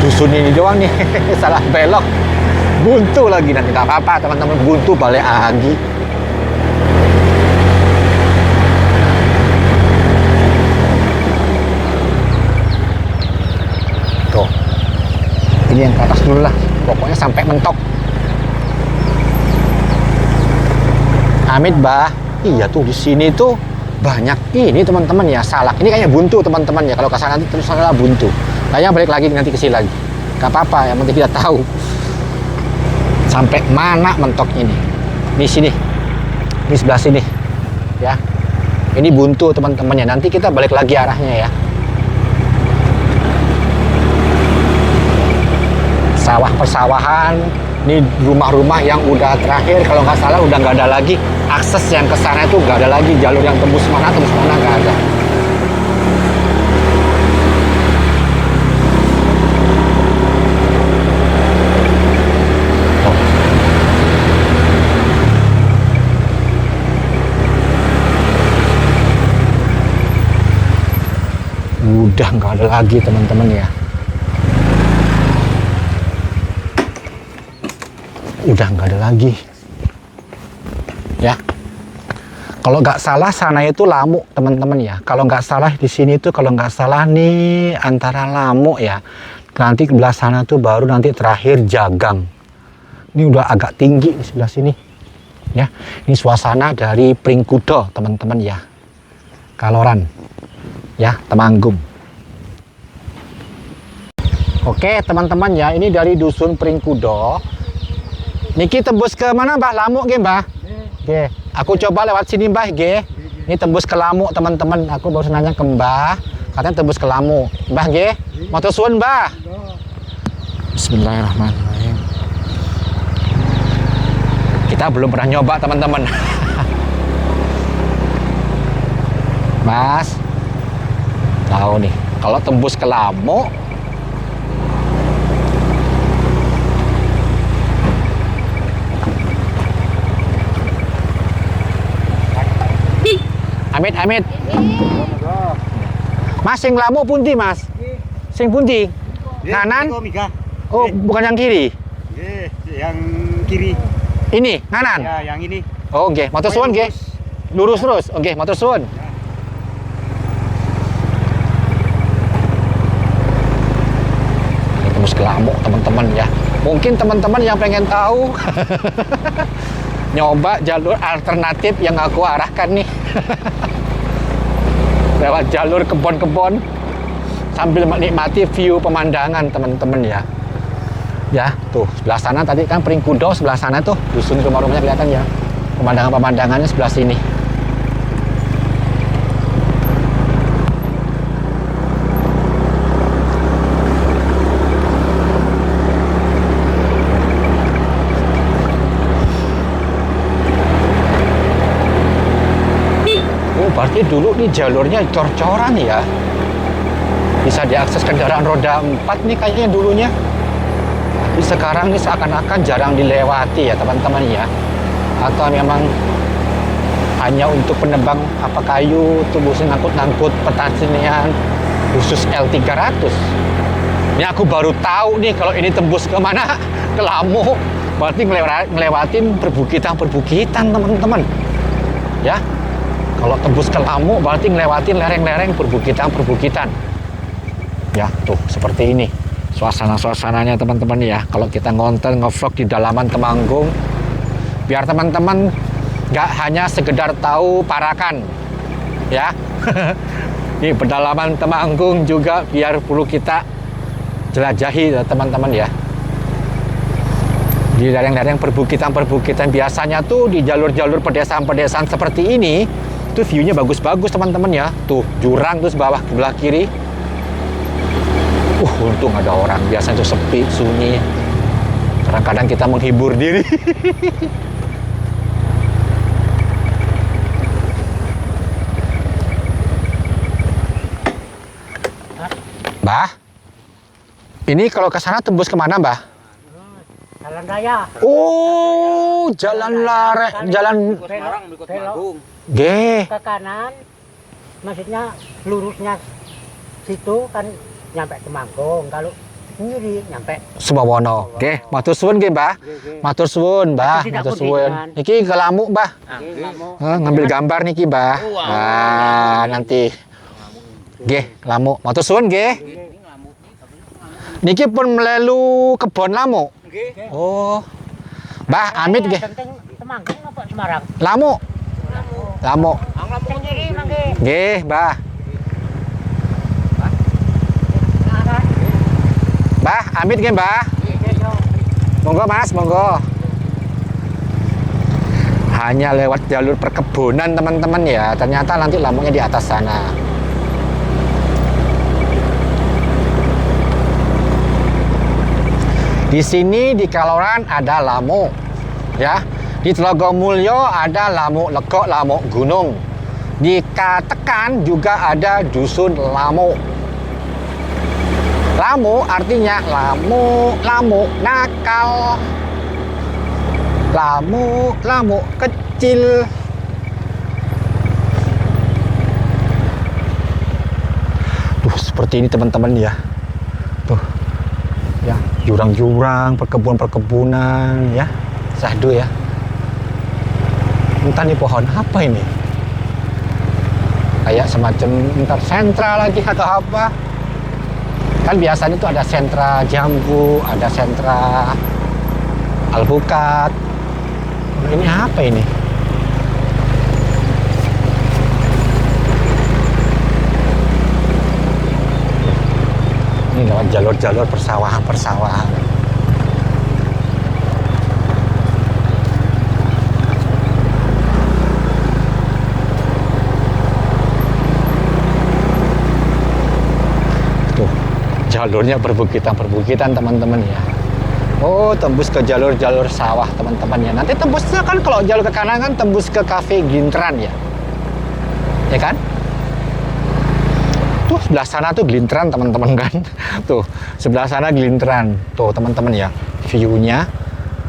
dusun ini doang nih. Salah belok, buntu lagi. Nanti nggak apa-apa teman-teman, buntu balik lagi. Tuh, ini yang ke atas dulu lah, pokoknya sampai mentok. Amit bah, iya tuh di sini tuh banyak ini teman-teman ya, salak. Ini kayaknya buntu teman-teman ya, kalau ke sana nanti terus sana buntu. Kayaknya balik lagi nanti ke sini lagi. Gak apa-apa, yang penting kita tahu sampai mana mentoknya ini. Di sini, di sebelah sini, ya. Ini buntu teman-teman ya. Nanti kita balik lagi arahnya ya. Sawah persawahan. Ini rumah-rumah yang udah terakhir, kalau nggak salah udah nggak ada lagi akses yang ke sana, itu nggak ada lagi jalur yang tembus mana nggak ada. Udah nggak ada lagi teman-teman ya. Udah nggak ada lagi ya. Kalau nggak salah sana itu Lamuk teman-teman ya. Kalau nggak salah di sini tuh, kalau nggak salah nih antara Lamuk ya, nanti ke belah sana tuh baru nanti terakhir Jagang. Ini udah agak tinggi di sebelah sini ya. Ini suasana dari Pringkudo teman-teman ya, Kaloran ya, Temanggung. Oke, teman-teman ya, ini dari Dusun Pringkudo. Niki tembus ke mana, Mbah? Lamuk nggih, Mbah? Nggih. Aku coba lewat sini, Mbah, nggih. Ini tembus ke Lamuk, teman-teman. Aku baru nanya ke Mbah, katanya tembus ke Lamuk. Mbah, nggih. Matur suwun, Mbah. Bismillahirrahmanirrahim. Kita belum pernah nyoba, teman-teman. Mas, tahu nih, kalau tembus ke Lamuk, Amit. Mas, sing Lamuk pundi, Mas? Sing pundi? Kanan? Oh, bukan yang kiri. Yang kiri. Ini, kanan. Ya, yang ini. Oh, oke. Matur suwun, nggih. Lurus terus. Oke, matur suwun. Ini tembus ke Lamuk, teman-teman ya. Mungkin teman-teman yang pengen tahu nyoba jalur alternatif yang aku arahkan nih. Lewat jalur kebon-kebon sambil menikmati view pemandangan, teman-teman ya. Ya, tuh sebelah sana tadi kan Pringkudo, sebelah sana tuh dusun rumah-rumahnya kelihatan ya. Pemandangan-pemandangannya sebelah sini. Oh, berarti dulu nih jalurnya cor-coran ya. Bisa diakses kendaraan roda 4 nih kayaknya dulunya. Tapi sekarang ini seakan-akan jarang dilewati ya, teman-teman ya. Atau memang hanya untuk penebang apa kayu, tubuhnya ngangkut-ngangkut pertanian khusus L300. Ini aku baru tahu nih kalau ini tembus ke mana? Ke Lamuk. Berarti ngelewatin perbukitan-perbukitan, teman-teman. Ya. Kalau tembus ke Lamuk berarti ngelewatin lereng-lereng perbukitan-perbukitan. Ya, tuh seperti ini suasana-suasananya, teman-teman ya. Kalau kita ngonten ngevlog di dalaman Temanggung, biar teman-teman nggak hanya sekedar tahu Parakan, ya. Ini pedalaman Temanggung juga biar perlu kita jelajahi, teman-teman ya. Di lereng-lereng perbukitan-perbukitan biasanya tuh di jalur-jalur pedesaan-pedesaan seperti ini, tuh view-nya bagus-bagus, teman-teman ya. Tuh jurang tuh bawah sebelah kiri. Untung ada orang. Biasanya itu sepi, sunyi. Kadang-kadang kita menghibur diri. Mbah, ini kalau ke sana tembus kemana, Mbah? Jalan raya. Oh, jalan lare, jalan Belok G. ke kanan, maksudnya lurusnya situ kan nyampe Temanggung. Kalau kiri nyampe Subawono. Oke, matur suwun nggih, Mbah. Matur suwun, Mbah. Matur suwun. Niki ke Lamuk, Mbah. Ngambil gambar niki, Mbah. Nah, nanti. Nggih, Lamuk. Matur suwun nggih. Niki pun melelu kebon Lamuk. Oh. Mbah, amit nggih. Temanggung apa Semarang? Lamuk. Lamuk. Yang kiri mangke. Nggih, Mbah. Mbah, amit nggih, Mbah. Monggo, Mas, monggo. Hanya lewat jalur perkebunan, teman-teman ya. Ternyata nanti Lamuknya di atas sana. Di sini di Kaloran ada Lamuk, ya. Di Telogomulyo ada Lamuk Legok, Lamuk Gunung. Di Katekan juga ada Dusun Lamuk. Lamuk artinya lamuk nakal. Lamuk kecil. Tuh, seperti ini teman-teman ya. Tuh. Ya, jurang-jurang, perkebunan ya. Sahdu ya. Entah nih pohon apa ini? Kayak semacam entar sentra lagi atau apa? Kan biasanya itu ada sentra jambu, ada sentra alpukat. Ini apa ini? Ini Ini lewat jalur-jalur persawahan. Tuh, jalurnya perbukitan teman-teman ya. Oh, tembus ke jalur-jalur sawah teman-teman ya. Nanti tembusnya kan kalau jalur ke kanan kan tembus ke Cafe Gintran ya. Ya kan? Tuh sebelah sana tuh Gilintran teman-teman kan. Tuh sebelah sana Gilintran. Tuh teman-teman ya. View-nya.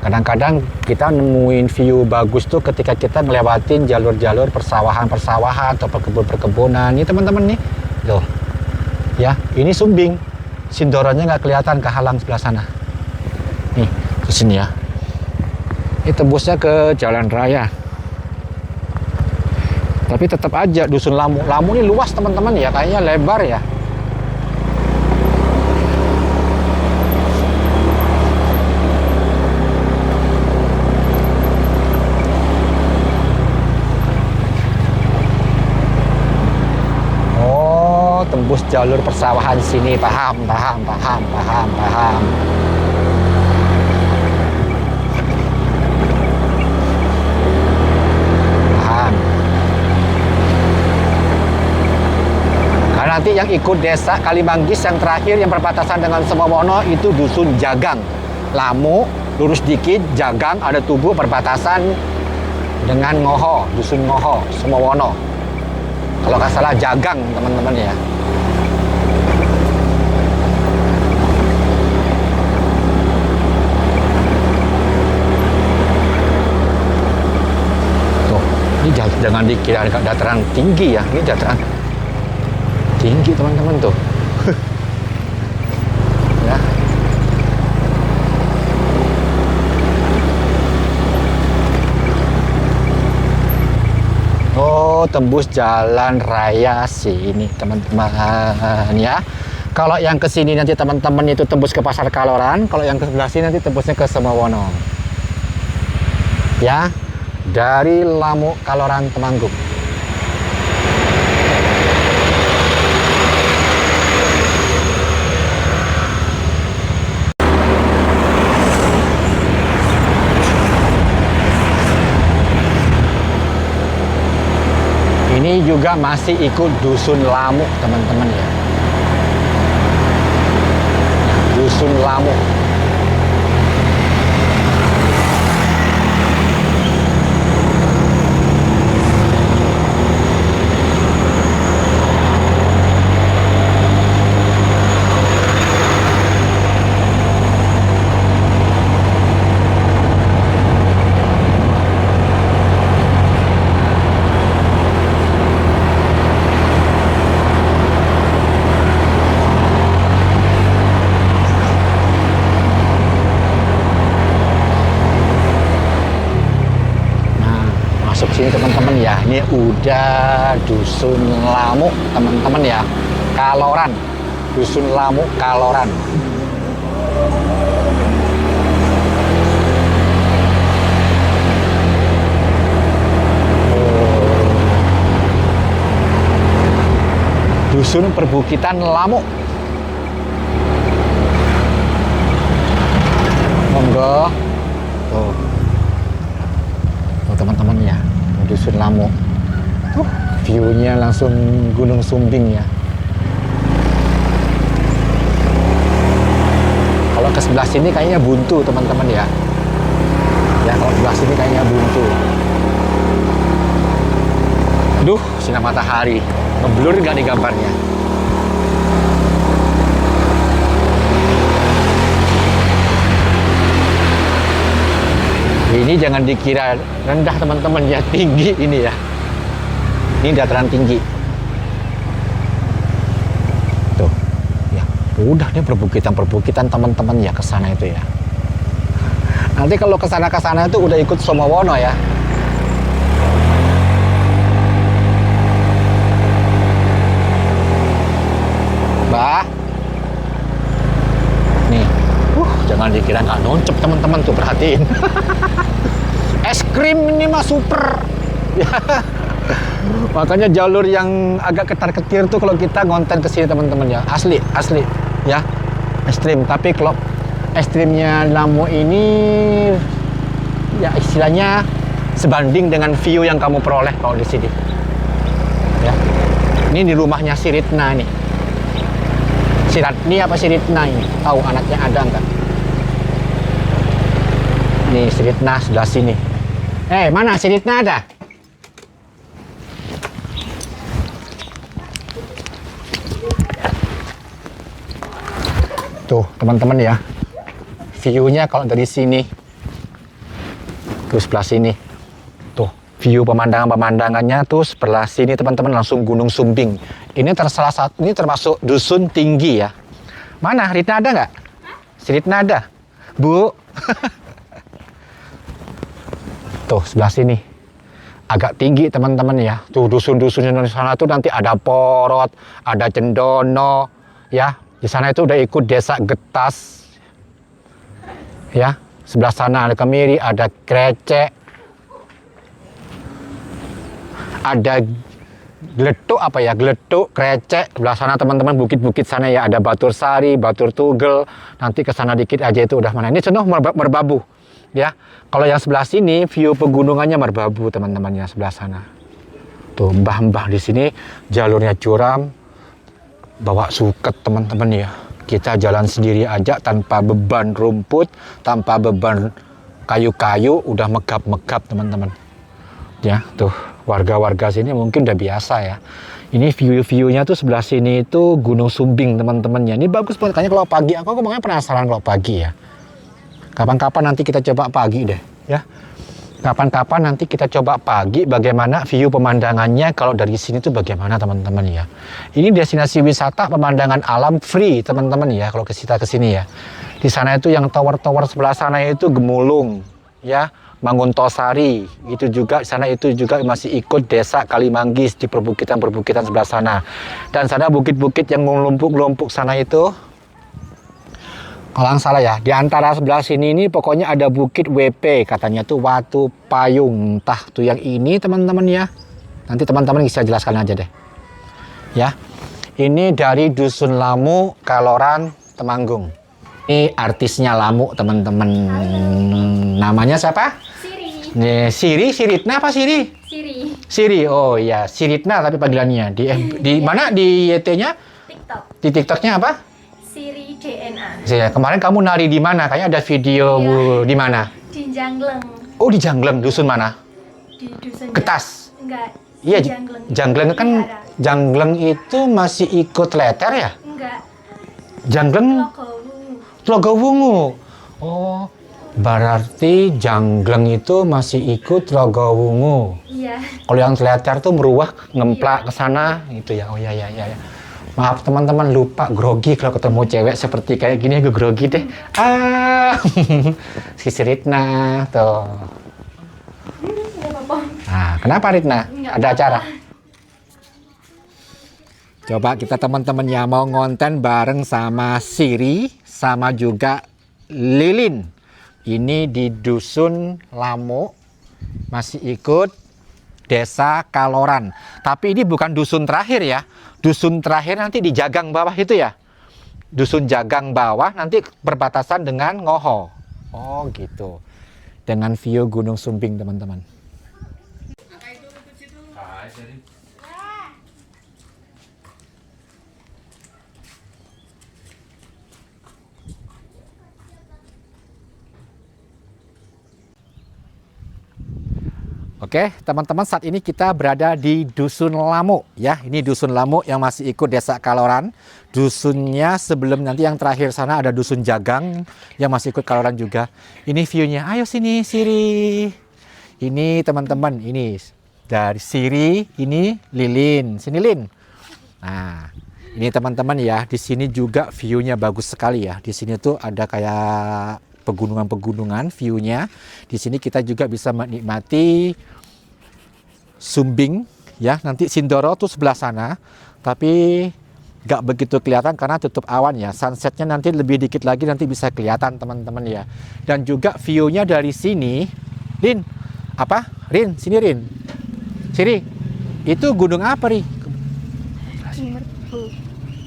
Kadang-kadang kita nemuin view bagus tuh ketika kita ngelewatin jalur-jalur persawahan atau perkebunan. Ini teman-teman nih. Tuh. Ya, ini Sumbing. Sindoronnya nggak kelihatan, kehalang sebelah sana. Nih, ke sini ya. Ini tembusnya ke jalan raya. Tapi tetap aja dusun Lamu. Lamu ini luas teman-teman ya, kayaknya lebar ya. Oh, tembus jalur persawahan sini. Paham. Nanti yang ikut desa Kalimanggis yang terakhir yang berbatasan dengan Semowono itu dusun Jagang. Lamu, lurus dikit, Jagang, ada Tugu berbatasan dengan Ngoho, dusun Ngoho, Semowono. Kalau nggak salah Jagang teman-teman ya. Tuh, ini jangan dikira dataran tinggi ya, ini dataran tinggi teman-teman tuh. Ya. Oh, tembus jalan raya sini teman-teman ya. Kalau yang ke sini nanti teman-teman itu tembus ke Pasar Kaloran, kalau yang ke sebelah sini nanti tembusnya ke Semowono. Ya. Dari Lamu Kaloran Temanggung. Ini juga masih ikut dusun Lamu teman-teman ya. Dusun Lamu. Sini teman-teman ya, ini udah dusun Lamu teman-teman ya, Kaloran, dusun Lamu Kaloran. Dusun perbukitan Lamu. Monggo. Tuh. Tuh teman-teman ya. Dusun Lamu. View-nya langsung Gunung Sumbing ya. Kalau ke sebelah sini kayaknya buntu teman-teman ya. Ya kalau sebelah sini kayaknya buntu. Duh, sinar matahari. Ngeblur nggak nih gambarnya? Ini jangan dikira rendah teman-teman ya, tinggi ini ya. Ini dataran tinggi. Tuh, ya udah nih perbukitan teman-teman ya ke sana itu ya. Nanti kalau ke sana itu udah ikut Semowono ya. Mbak, nih, jangan dikira nggak noncep teman-teman tuh, perhatiin. Es krim ini mah super. Ya. Makanya jalur yang agak ketar-ketir tuh kalau kita ngonten ke sini teman-teman ya. Asli ya. ekstrim. Tapi kalau ekstrimnya Lamu ini ya istilahnya sebanding dengan view yang kamu peroleh kalau di sini. Ya. Ini di rumahnya si Ritna nih. Si Ratni apa si Ritna ini? Tahu anaknya ada enggak? Nih si Ritna sebelah sini. Mana si Ritna ada? Tuh teman-teman ya, view-nya kalau dari sini tuh sebelah sini, tuh view pemandangannya tuh sebelah sini teman-teman, langsung Gunung Sumbing. Ini salah satu, ini termasuk dusun tinggi ya. Mana Ritna ada nggak? Si Ritna ada, Bu. Tuh sebelah sini agak tinggi teman-teman ya. Tuh dusun-dusunnya di sana tuh nanti ada Porot, ada Cendono ya. Di sana itu udah ikut desa Getas. Ya, sebelah sana ada Kemiri, ada Krecek. Ada Gletuk apa ya? Gletuk, Krecek. Sebelah sana teman-teman bukit-bukit sana ya, ada Batur Sari, Batur Tugel. Nanti ke sana dikit aja itu udah mana. Ini contoh Merbabu. Ya. Kalau yang sebelah sini view pegunungannya Merbabu teman-teman ya, sebelah sana. Tuh mbah-mbah di sini jalurnya curam. Bawa suket teman-teman ya, kita jalan sendiri aja tanpa beban rumput, tanpa beban kayu-kayu, udah megap-megap teman-teman ya. Tuh warga-warga sini mungkin udah biasa ya. Ini view-viewnya tuh sebelah sini itu Gunung Sumbing teman-teman ya. Ini bagus banget, kayaknya kalau pagi aku makanya penasaran kalau pagi ya. Kapan-kapan nanti kita coba pagi deh ya. Kapan-kapan nanti kita coba pagi bagaimana view pemandangannya kalau dari sini tuh bagaimana teman-teman ya. Ini destinasi wisata pemandangan alam free teman-teman ya kalau kita ke sini ya. Di sana itu yang tower-tower sebelah sana itu Gemulung ya, Manguntosari. Itu juga di sana itu juga masih ikut desa Kalimanggis di perbukitan-perbukitan sebelah sana. Dan sana bukit-bukit yang melumpuk-lumpuk sana itu, kalau nggak salah ya, di antara sebelah sini ini pokoknya ada bukit WP, katanya tuh Watu Payung. Entah tuh yang ini teman-teman ya. Nanti teman-teman bisa jelaskan aja deh. Ya. Ini dari Dusun Lamu, Kaloran, Temanggung. Ini artisnya Lamu teman-teman. Namanya siapa? Siri. Nih, Siri, Siritna apa Siri? Siri. Siri, oh iya, Siritna tapi panggilannya. Di mana di YT-nya? TikTok. Di TikTok-nya apa? Siri DNA. Ya, kemarin kamu nari di mana? Kayaknya ada video di mana? Di Jangleng. Oh, di Jangleng. Dusun mana? Di dusun. Getas. Enggak. Iya, di Jangleng. Jangleng kan Iya, ada. Jangleng itu masih ikut Leter ya? Enggak. Jangleng Logowungu. Logowungu. Oh, berarti Jangleng itu masih ikut Logowungu. Iya. Kalau yang Leter tuh meruah ngemplak ke sana gitu ya. Oh ya. Maaf teman-teman, lupa grogi kalau ketemu cewek seperti kayak gini, gue grogi deh. Si Ritna tuh. Enggak apa-apa. Nah, kenapa Ritna? Nggak Ada acara? apa-apa. Coba kita teman-teman ya mau ngonten bareng sama Siri, sama juga Lilin. Ini di Dusun Lamu, masih ikut Desa Kaloran. Tapi ini bukan dusun terakhir ya. Dusun terakhir nanti di Jagang bawah itu ya. Dusun Jagang bawah nanti berbatasan dengan Ngoho. Oh gitu. Dengan view Gunung Sumbing teman-teman. Oke, teman-teman, saat ini kita berada di Dusun Lamu ya. Ini Dusun Lamu yang masih ikut Desa Kaloran. Dusunnya sebelum nanti yang terakhir sana ada Dusun Jagang yang masih ikut Kaloran juga. Ini view-nya. Ayo sini Siri. Ini teman-teman, ini dari Siri, ini Lilin. Sini Lin. Nah, ini teman-teman ya, di sini juga view-nya bagus sekali ya. Di sini tuh ada kayak pegunungan-pegunungan view-nya. Di sini kita juga bisa menikmati Sumbing ya. Nanti Sindoro tuh sebelah sana, tapi nggak begitu kelihatan karena tutup awan ya. Sunsetnya nanti lebih dikit lagi nanti bisa kelihatan teman-teman ya. Dan juga view-nya dari sini, Rin, apa? Rin, sini Rin. Siri, itu gunung apa Ri?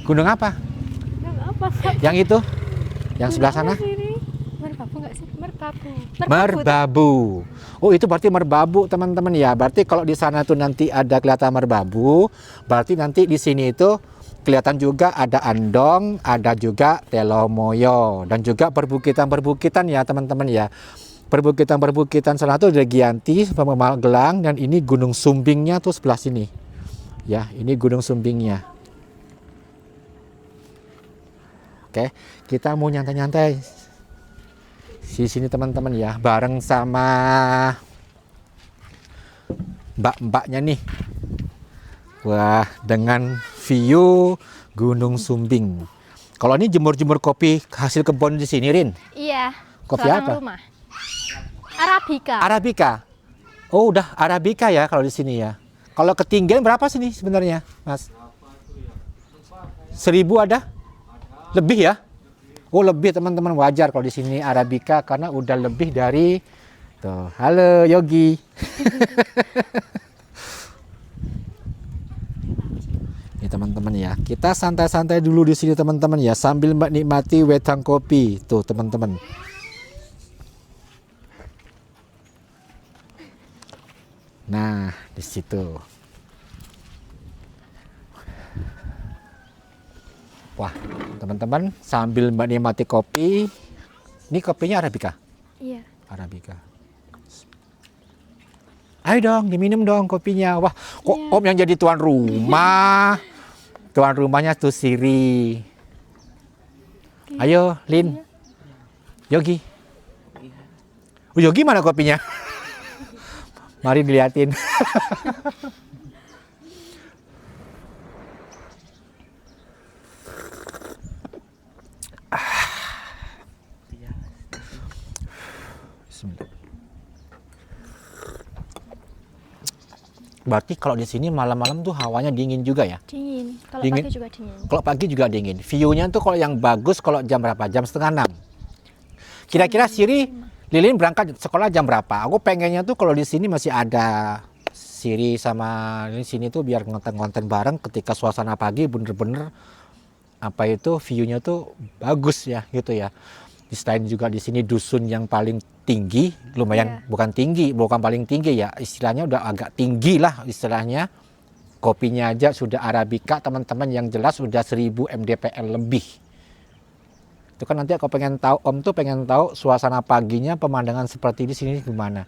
Gunung apa? Enggak apa. Yang itu? Yang sebelah sana? Merbabu nggak sih? Merbabu. Merbabu. Oh, itu berarti merbabu, teman-teman ya. Berarti kalau di sana tuh nanti ada kelihatan merbabu, berarti nanti di sini itu kelihatan juga ada Andong, ada juga Telomoyo, dan juga perbukitan-perbukitan ya, teman-teman ya. Perbukitan-perbukitan sana tuh ada Giyanti, Magelang, dan ini Gunung Sumbingnya tuh sebelah sini. Ya, ini Gunung Sumbingnya. Oke, kita mau nyantai-nyantai di sini teman-teman ya, bareng sama mbak-mbaknya nih. Wah, dengan view Gunung Sumbing. Kalau ini jemur-jemur kopi hasil kebun di sini, Rin. Iya. Kopi belakang apa? Rumah. Arabica. Arabica. Oh, udah Arabica ya kalau di sini ya. Kalau ketinggian berapa sini sebenarnya, Mas? 1000 ada? Lebih ya? Oh, lebih teman-teman, wajar kalau di sini Arabica karena udah lebih dari tuh. Halo Yogi. Ini teman-teman ya. Kita santai-santai dulu di sini teman-teman ya, sambil menikmati wedang kopi. Tuh, teman-teman. Nah, di situ. Wah, teman-teman, sambil menikmati kopi. Ini kopinya Arabica. Iya. Arabica. Ayo dong, diminum dong kopinya. Wah, kok Om yang jadi tuan rumah. Tuan rumahnya tuh Siri. Ayo, Lin. Yogi. Oh, Yogi mana kopinya? Mari diliatin. Bismillah. Berarti kalau di sini malam-malam tuh hawanya dingin juga ya? Dingin. Kalau Dingin. pagi juga dingin. Kalau pagi juga dingin. View-nya tuh kalau yang bagus kalau jam berapa? Jam setengah 6. Kira-kira Siri, Lilin berangkat sekolah jam berapa? Aku pengennya tuh kalau di sini masih ada Siri sama di sini tuh biar ngonten-ngonten bareng ketika suasana pagi bener-bener apa itu view-nya tuh bagus ya gitu ya. Selain juga di sini dusun yang paling tinggi, lumayan bukan tinggi, bukan paling tinggi ya, istilahnya udah agak tinggi lah istilahnya. Kopinya aja sudah Arabica teman-teman, yang jelas sudah 1000 mdpl lebih. Itu kan nanti aku pengen tahu, Om tuh pengen tahu suasana paginya pemandangan seperti di sini gimana.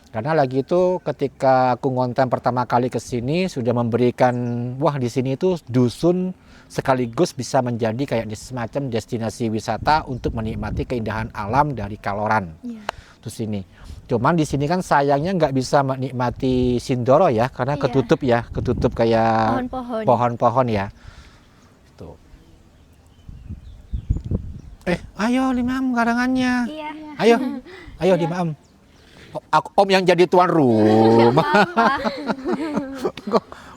Karena lagi itu ketika aku ngonten pertama kali ke sini sudah memberikan, wah di sini itu dusun sekaligus bisa menjadi kayak semacam destinasi wisata untuk menikmati keindahan alam dari Kaloran. Iya. Terus sini. Cuman di sini kan sayangnya nggak bisa menikmati Sindoro ya, karena Iya. ketutup ya, ketutup kayak Pohon-pohon. pohon-pohon ya. Tuh. Ayo Limam garangannya. Iya. Ayo, ayo Limam. Om yang jadi tuan rumah.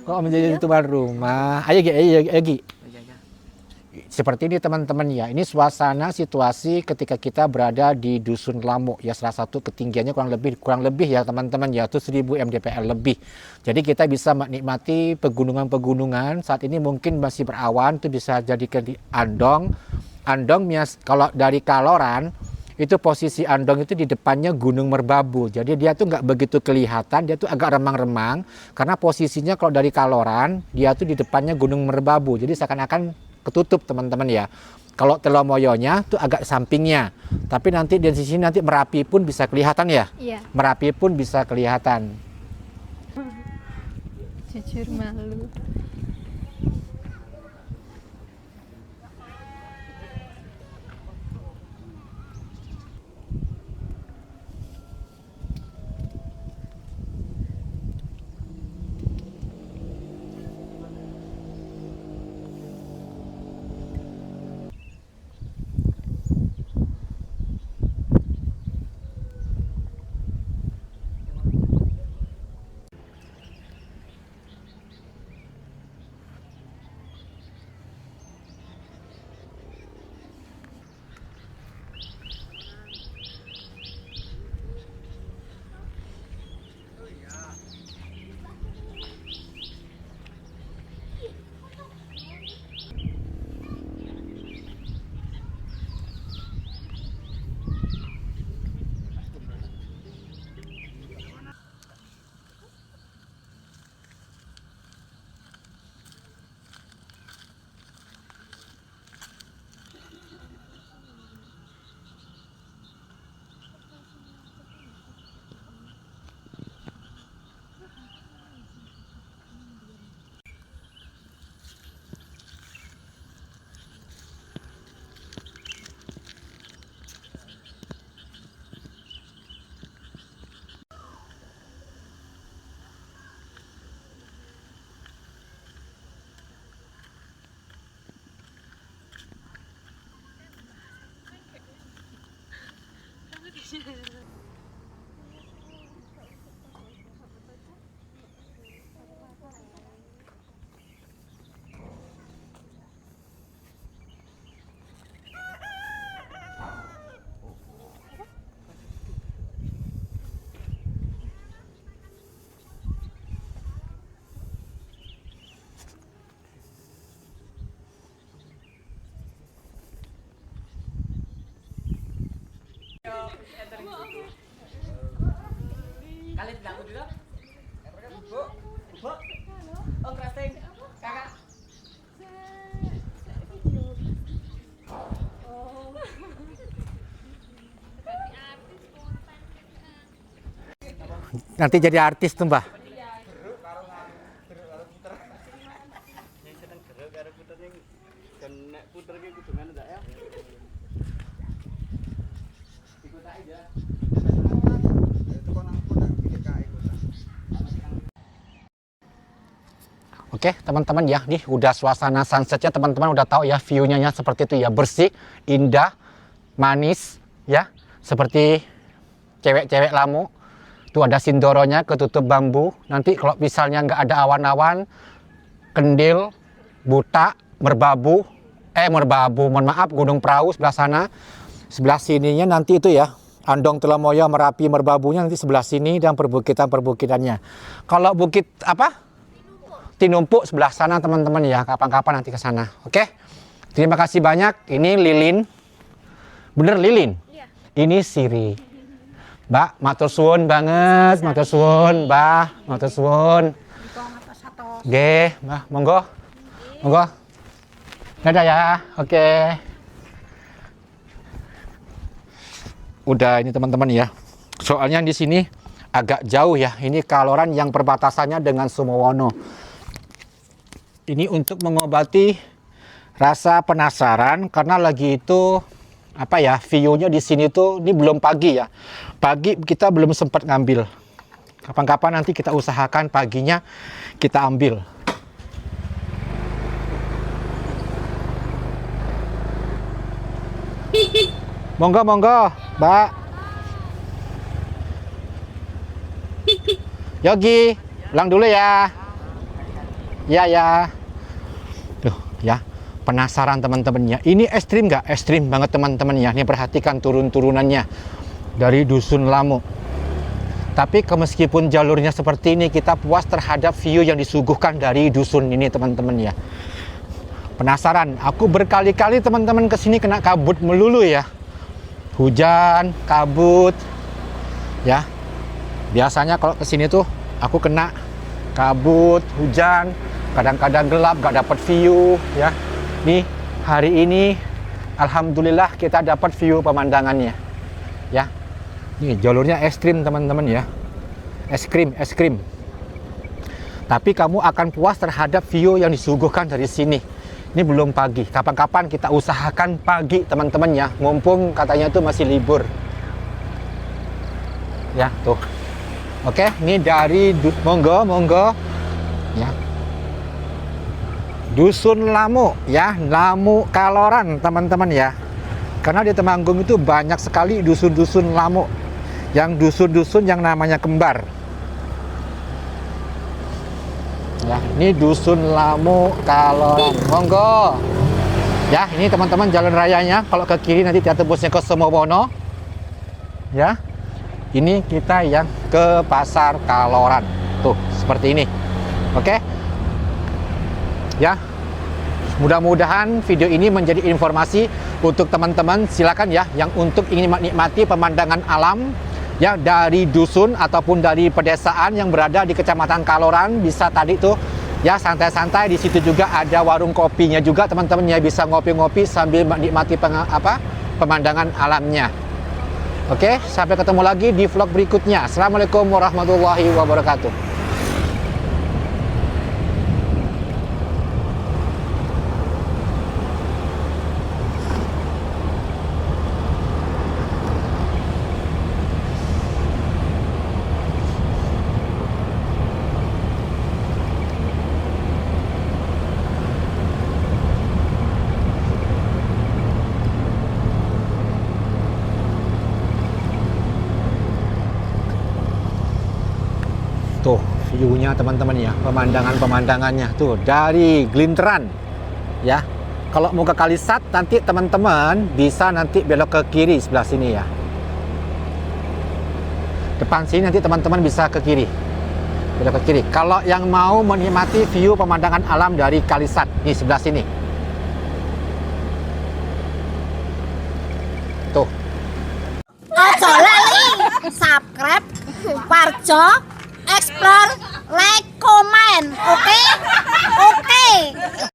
Kok Om menjadi tuan rumah. Ayo Gi, ayo Gi. Seperti ini teman-teman ya, ini suasana situasi ketika kita berada di Dusun Lamuk ya, salah satu ketinggiannya kurang lebih ya teman-teman ya, itu 1000 mdpl lebih. Jadi kita bisa menikmati pegunungan-pegunungan. Saat ini mungkin masih berawan, itu bisa jadi ke Andong. Andong kalau dari Kaloran itu posisi Andong itu di depannya Gunung Merbabu. Jadi dia tuh nggak begitu kelihatan, dia tuh agak remang-remang karena posisinya kalau dari Kaloran dia tuh di depannya Gunung Merbabu. Jadi seakan-akan ketutup teman-teman ya. Kalau Telomoyonya tuh agak sampingnya. Tapi nanti di sini nanti Merapi pun bisa kelihatan ya. Iya. Merapi pun bisa kelihatan. Jujur malu. Nanti jadi artis tuh, Mbah. Yang sedang gerak karo puter yang dan nek puter ki kudu ngono ndak ya. Ikut aja. Itu kon aku nang kita ikut. Oke, teman-teman ya, nih udah suasana sunsetnya, teman-teman udah tahu ya view-nya seperti itu ya, bersih, indah, manis ya, seperti cewek-cewek Lamu. Tuh ada sindoronya ketutup bambu. Nanti kalau misalnya nggak ada awan-awan, kendil, buta, merbabu, mohon maaf, Gunung Prau sebelah sana. Sebelah sininya nanti itu ya, Andong Telomoyo, Merapi, Merbabunya nanti sebelah sini dan perbukitan-perbukitannya. Kalau bukit apa? Tinumpu sebelah sana teman-teman ya, kapan-kapan nanti ke sana. Oke? Terima kasih banyak. Ini lilin. Bener lilin? Iya. Ini siri. Mbak, matur suwun banget, matur suwun, Mbah, matur suwun. Nggih, Mbah, monggo. Monggo. Dadah ya. Oke. Udah ini teman-teman ya. Soalnya di sini agak jauh ya. Ini Kaloran yang perbatasannya dengan Sumowono. Ini untuk mengobati rasa penasaran karena lagi itu apa ya, view-nya di sini tuh ini belum pagi ya. Pagi kita belum sempat ngambil. Kapan-kapan nanti kita usahakan paginya kita ambil. Monggo, monggo, Mbak. Yogi, pulang dulu ya. Ya, ya. Tuh, ya. Penasaran teman-temannya. Ini ekstrim nggak? Ekstrim banget teman-teman ya. Ini perhatikan turun-turunannya dari Dusun Lamu. Tapi meskipun jalurnya seperti ini, kita puas terhadap view yang disuguhkan dari dusun ini teman-teman ya. Penasaran? Aku berkali-kali teman-teman kesini kena kabut melulu ya. Hujan, kabut, ya. Biasanya kalau kesini tuh aku kena kabut, hujan, kadang-kadang gelap, gak dapat view ya. Nih hari ini alhamdulillah kita dapat view pemandangannya ya. Nih jalurnya ekstrim teman-teman ya, ekstrim. Tapi kamu akan puas terhadap view yang disuguhkan dari sini. Ini belum pagi, kapan-kapan kita usahakan pagi teman-teman ya, mumpung katanya tuh masih libur ya. Tuh oke, ini dari monggo ya, Dusun Lamu ya, Lamu Kaloran teman-teman ya. Karena di Temanggung itu banyak sekali dusun-dusun Lamu, yang dusun-dusun yang namanya kembar. Ya, ini Dusun Lamu Kaloran. Monggo. Ya, ini teman-teman jalan rayanya. Kalau ke kiri nanti kita tembusnya ke Sumowono. Ya. Ini kita yang ke Pasar Kaloran. Tuh, seperti ini. Oke. Ya, mudah-mudahan video ini menjadi informasi untuk teman-teman. Silakan ya, yang untuk ingin menikmati pemandangan alam ya dari dusun ataupun dari pedesaan yang berada di Kecamatan Kaloran, bisa tadi tuh ya santai-santai. Di situ juga ada warung kopinya juga teman-teman ya, bisa ngopi-ngopi sambil menikmati pemandangan alamnya. Oke, sampai ketemu lagi di vlog berikutnya. Assalamualaikum warahmatullahi wabarakatuh. Tuh, view-nya teman-teman ya, pemandangannya tuh dari Glinteran ya. Kalau mau ke Kalisat nanti teman-teman bisa nanti belok ke kiri sebelah sini ya. Depan sini nanti teman-teman bisa ke kiri. Belok ke kiri. Kalau yang mau menikmati view pemandangan alam dari Kalisat, nih sebelah sini. Tuh. Ojo lali subscribe, Parjo, explore, like, comment, oke? Oke.